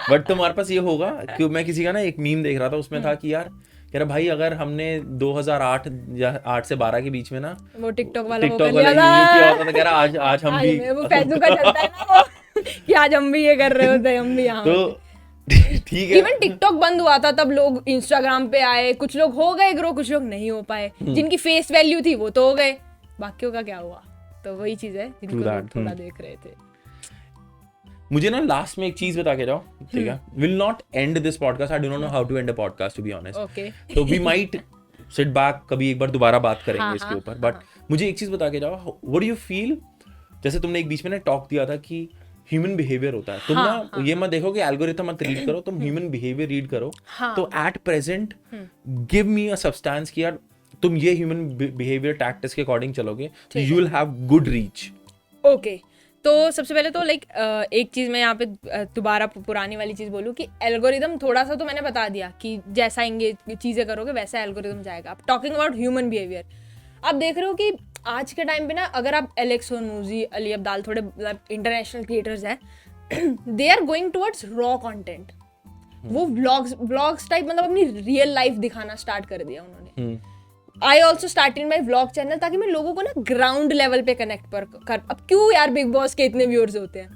बट तुम्हारे पास ये होगा कि मैं किसी का ना एक मीम देख रहा था, उसमें था कि यार कह रहा भाई अगर हमने 2008 या 8 से 12 के बीच में ना वो टिकटॉक वाला यूज किया होता था, कह रहा आज हम भी वो पैसों का चलता है ना वो कि आज हम भी ये कर रहे होते, हम भी यहाँ। तो ठीक है, इवन टिकटॉक बंद हुआ था तब लोग इंस्टाग्राम पे आए, कुछ लोग हो गए ग्रो, कुछ लोग नहीं हो पाए। जिनकी फेस वैल्यू थी वो तो हो गए, बाकियों का क्या हुआ। तो वही चीज है जिनको लोग थोड़ा देख रहे थे। मुझे ना लास्ट में एक चीज बता के जाओ, ठीक है। Will not end this podcast, I do not know how to end a podcast to be honest. Okay, तो वी माइट सिट बैक, कभी एक बार दोबारा बात करेंगे इसके ऊपर। बट मुझे एक चीज बता के जाओ, व्हाट डू यू फील, जैसे तुमने एक बीच में ना टॉक दिया था कि ह्यूमन बिहेवियर होता है, तुम ना ये मत देखो कि एल्गोरिथम मत रीड करो, तुम ह्यूमन बिहेवियर रीड करो। तो at present give me a substance कि यार तुम ये ह्यूमन बिहेवियर टैक्टिक्स के अकॉर्डिंग चलोगे तो you will have good reach. Okay, तो सबसे पहले तो लाइक एक चीज़ मैं यहाँ पे दोबारा पुरानी वाली चीज़ बोलूँ कि एल्गोरिदम थोड़ा सा तो मैंने बता दिया कि जैसा चीज़ें करोगे वैसा एल्गोरिदम जाएगा। आप टॉकिंग अबाउट ह्यूमन बिहेवियर, आप देख रहे हो कि आज के टाइम पे ना अगर आप एलेक्स होर्मुज़ी, अली अब्दाल, थोड़े इंटरनेशनल क्रिएटर्स हैं, they are going towards raw content. वो व्लॉग्स टाइप मतलब अपनी रियल लाइफ दिखाना स्टार्ट कर दिया उन्होंने। I also started my vlog channel ताकि मैं लोगों को ना ग्राउंड लेवल पे कनेक्ट कर। अब क्यों यार बिग बॉस के इतने व्यूअर्स होते हैं,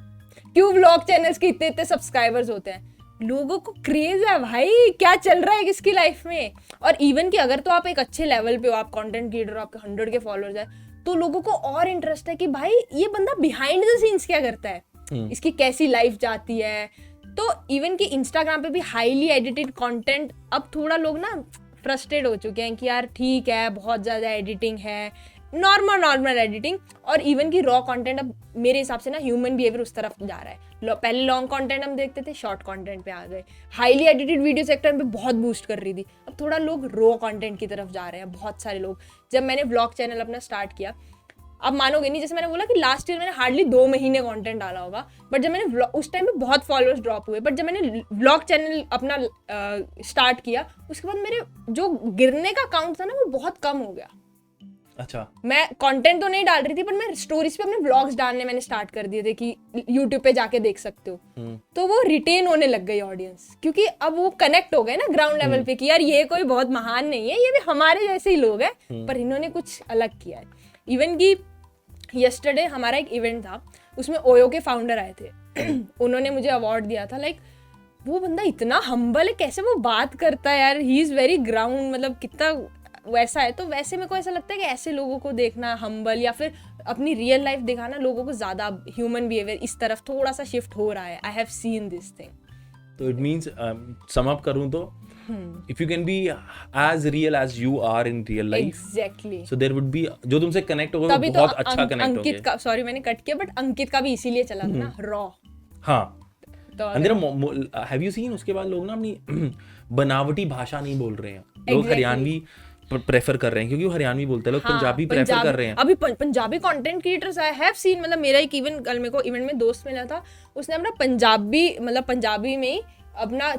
क्यों व्लॉग चैनल्स के इतने सब्सक्राइबर्स होते हैं, लोगों को क्रेज है भाई क्या चल रहा है किसकी लाइफ में। और इवन कि अगर तो आप एक अच्छे लेवल पे हो, आप कंटेंट क्रिएटर हो, आपके 100 के फॉलोअर्स है, तो लोगों को और इंटरेस्ट है कि भाई ये बंदा बिहाइंड द सीन्स क्या करता है, इसकी कैसी लाइफ जाती है। तो इवन कि इंस्टाग्राम पे भी हाईली एडिटेड कंटेंट, अब थोड़ा लोग ना फ्रस्ट्रेट हो चुके हैं कि यार ठीक है बहुत ज़्यादा एडिटिंग है, नॉर्मल एडिटिंग। और इवन की रॉ कंटेंट अब मेरे हिसाब से ना ह्यूमन बिहेवियर उस तरफ जा रहा है। पहले लॉन्ग कंटेंट हम देखते थे, शॉर्ट कंटेंट पे आ गए, हाईली एडिटेड वीडियो सेक्टर पे बहुत बूस्ट कर रही थी, अब थोड़ा लोग रॉ कंटेंट की तरफ जा रहे हैं बहुत सारे लोग। जब मैंने व्लॉग चैनल अपना स्टार्ट किया आप मानोगे नहीं, जैसे मैंने बोला कि लास्ट ईयर मैंने हार्डली 2 महीने कंटेंट डाला होगा, बट जब मैंने उस टाइम पे बहुत फॉलोअर्स ड्रॉप हुए, बट जब मैंने व्लॉग चैनल अपना स्टार्ट किया उसके बाद मेरे जो गिरने का काउंट था ना वो बहुत कम हो गया। अच्छा, मैं कंटेंट तो नहीं डाल रही थी, पर मैं स्टोरीज पे अपने व्लॉग्स डालने मैंने स्टार्ट कर दिए थे कि यूट्यूब पे जाके देख सकते हो। तो वो रिटेन होने लग गई ऑडियंस, क्योंकि अब वो कनेक्ट हो गए ना ग्राउंड लेवल पे कि यार ये कोई बहुत महान नहीं है, ये भी हमारे जैसे ही लोग हैं, पर इन्होंने कुछ अलग किया है। इवन कि यस्टरडे हमारा एक इवेंट था, उसमें ओयो के फाउंडर आए थे उन्होंने मुझे अवार्ड दिया था। लाइक वो बंदा इतना हम्बल है, कैसे वो बात करता है यार, ही इज़ वेरी ग्राउंड, मतलब कितना वैसा है। तो वैसे मेरे को ऐसा लगता है कि ऐसे लोगों को देखना हम्बल, या फिर अपनी रियल लाइफ दिखाना लोगों को ज़्यादा ह्यूमन बिहेवियर इस तरफ थोड़ा सा शिफ्ट हो रहा है। I have seen this thing. तो इट मीन्स सम अप करूँ तो if you can be as real as you are in real life, exactly, so there would be, जो तुमसे कनेक्ट होगा वो बहुत अच्छा कनेक्ट होगा। अंकित का, सॉरी मैंने कट किया, बट अंकित का भी इसीलिए चला था ना, रॉ। हाँ, तो हैव यू सीन, उसके बाद लोग ना अपनी बनावटी भाषा नहीं बोल रहे हैं, लोग हरियाणवी प्रेफर कर रहे हैं, क्योंकि वो हरियाणवी बोलते हैं, लोग पंजाबी प्रेफर कर रहे हैं। अभी Punjabi content creators I have scene, मतलब मेरा एक इवन कल मेरे को इवेंट में दोस्त मिला था, उसने अपना पंजाबी में ही अपना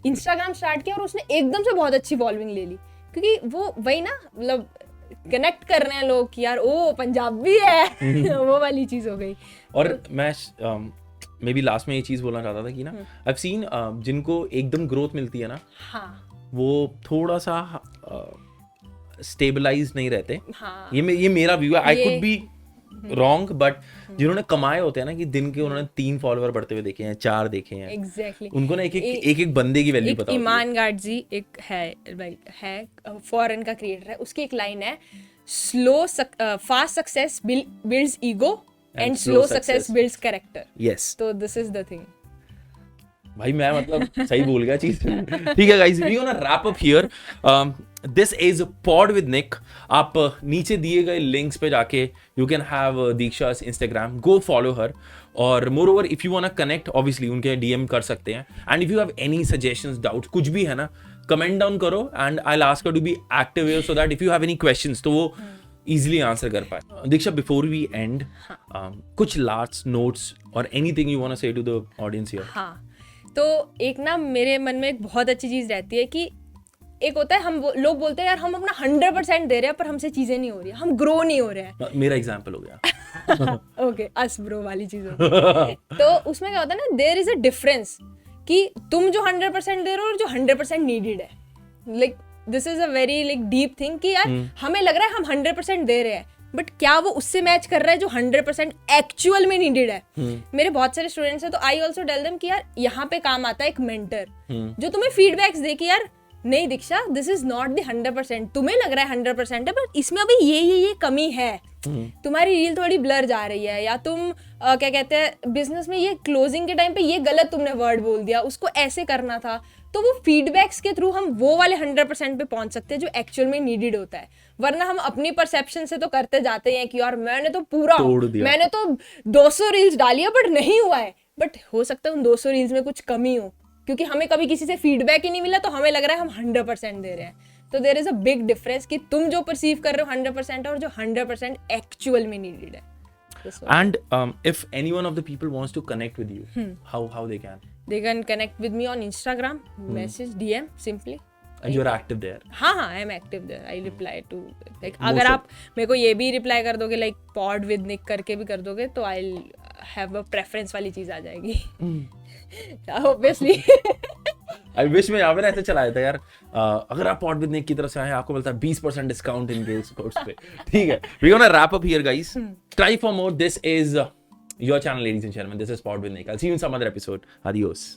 इंस्टाग्राम स्टार्ट किया और उसने एकदम से बहुत अच्छी फॉलोइंग ले ली, क्योंकि वो वही ना, मतलब कनेक्ट कर रहे हैं लोग कि यार ओ पंजाबी है वो वाली चीज हो गई। और मैं मे बी लास्ट में ये चीज बोलना चाहता था कि ना, आई हैव सीन जिनको एकदम ग्रोथ मिलती है ना, हाँ, वो थोड़ा सा स्टेबलाइज नहीं रहते। हाँ, ये मेरा व्यू है, I could be wrong, but जिन्होंने कमाए होते हैं ना कि दिन के उन्होंने 3 फॉलोअर बढ़ते हुए देखे हैं, 4 देखे हैं, एग्जैक्टली, उनको ना एक बंदे की वैल्यू पता होती है। ईमान गार्ड जी एक है फॉरेन का क्रिएटर है, उसकी एक लाइन है, fast success builds ego and slow success builds character. Yes, तो दिस इज द थिंग। भाई मैं मतलब सही बोल गया चीज। ठीक है guys, we gonna wrap up here. This is pod with Nick. आप नीचे दिए गए लिंक्स पे जाके यू कैन हैव दीक्षा's इंस्टाग्राम, गो फॉलो हर, और moreover if you want to connect obviously उनके डीएम कर सकते हैं, and if you have any suggestions, doubt, कुछ भी है ना, कमेंट डाउन करो and I will ask her to be active here, so that if you have any questions तो वो इजिली आंसर कर पाए। दीक्षा, बिफोर वी एंड, कुछ लास्ट नोट्स और anything you want to say to the audience here? हाँ, तो एक ना मेरे मन में एक बहुत अच्छी चीज़ रहती है कि एक होता है लोग बोलते हैं यार हम अपना 100% दे रहे हैं पर हमसे चीज़ें नहीं हो रही है, हम ग्रो नहीं हो रहे हैं। मेरा एग्जाम्पल हो गया। ओके, अस ब्रो वाली चीज़ हो गई। तो उसमें क्या होता है ना, देयर इज अ डिफरेंस कि तुम जो 100% दे रहे हो और जो 100% नीडेड है। Like this is a very like deep thing कि यार हमें लग रहा है हम 100% दे रहे हैं, बट क्या वो उससे मैच कर रहा है जो 100% एक्चुअल में नीडेड है। मेरे बहुत सारे स्टूडेंट्स हैं, तो आई ऑल्सो टेल देम कि यार यहाँ पे काम आता है एक मेंटर जो तुम्हें फीडबैक्स दे कि यार नहीं दीक्षा, दिस इज नॉट द 100%, तुम्हें लग रहा है 100% है पर इसमें अभी ये कमी है, तुम्हारी रील थोड़ी ब्लर जा रही है, या तुम क्या कहते हैं बिजनेस में ये क्लोजिंग के टाइम पे ये गलत तुमने वर्ड बोल दिया, उसको ऐसे करना था। तो वो फीडबैक्स के थ्रू हम वो वाले 100% पे पहुंच सकते हैं जो एक्चुअल में नीडेड होता है, वरना हम अपनी परसेप्शन से तो करते जाते हैं कि यार मैंने तो पूरा, मैंने तो 200 रील्स डाली है बट नहीं हुआ है, बट हो सकता है उन 200 रील्स में कुछ कमी हो, क्योंकि हमें कभी किसी से फीडबैक ही नहीं मिला तो हमें लग रहा है हम 100% दे रहे हैं। तो there is a big difference कि तुम जो परसीव कर रहे हो 100% और जो 100% एक्चुअल में नीडेड है। And if any one of the people wants to connect with you, how they can? They can connect with me on Instagram, message, DM simply. And you're active there? हाँ, I am active there. I reply to like अगर आप मेरे को ये भी reply कर दोगे like pod with Nick करके भी कर दोगे तो I'll have a preference वाली चीज आ जाएगी। Obviously. I wish मैं यहाँ पे ऐसे चलाया था यार, अगर आप पॉड विद निक की तरफ से आए आपको मिलता है 20% डिस्काउंट इन गेल्स कोर्स पे। ठीक है, we gonna wrap up here guys. Try for more. This is your channel ladies and gentlemen. This is Pod with Nick. I'll see you in some other episode. Adios.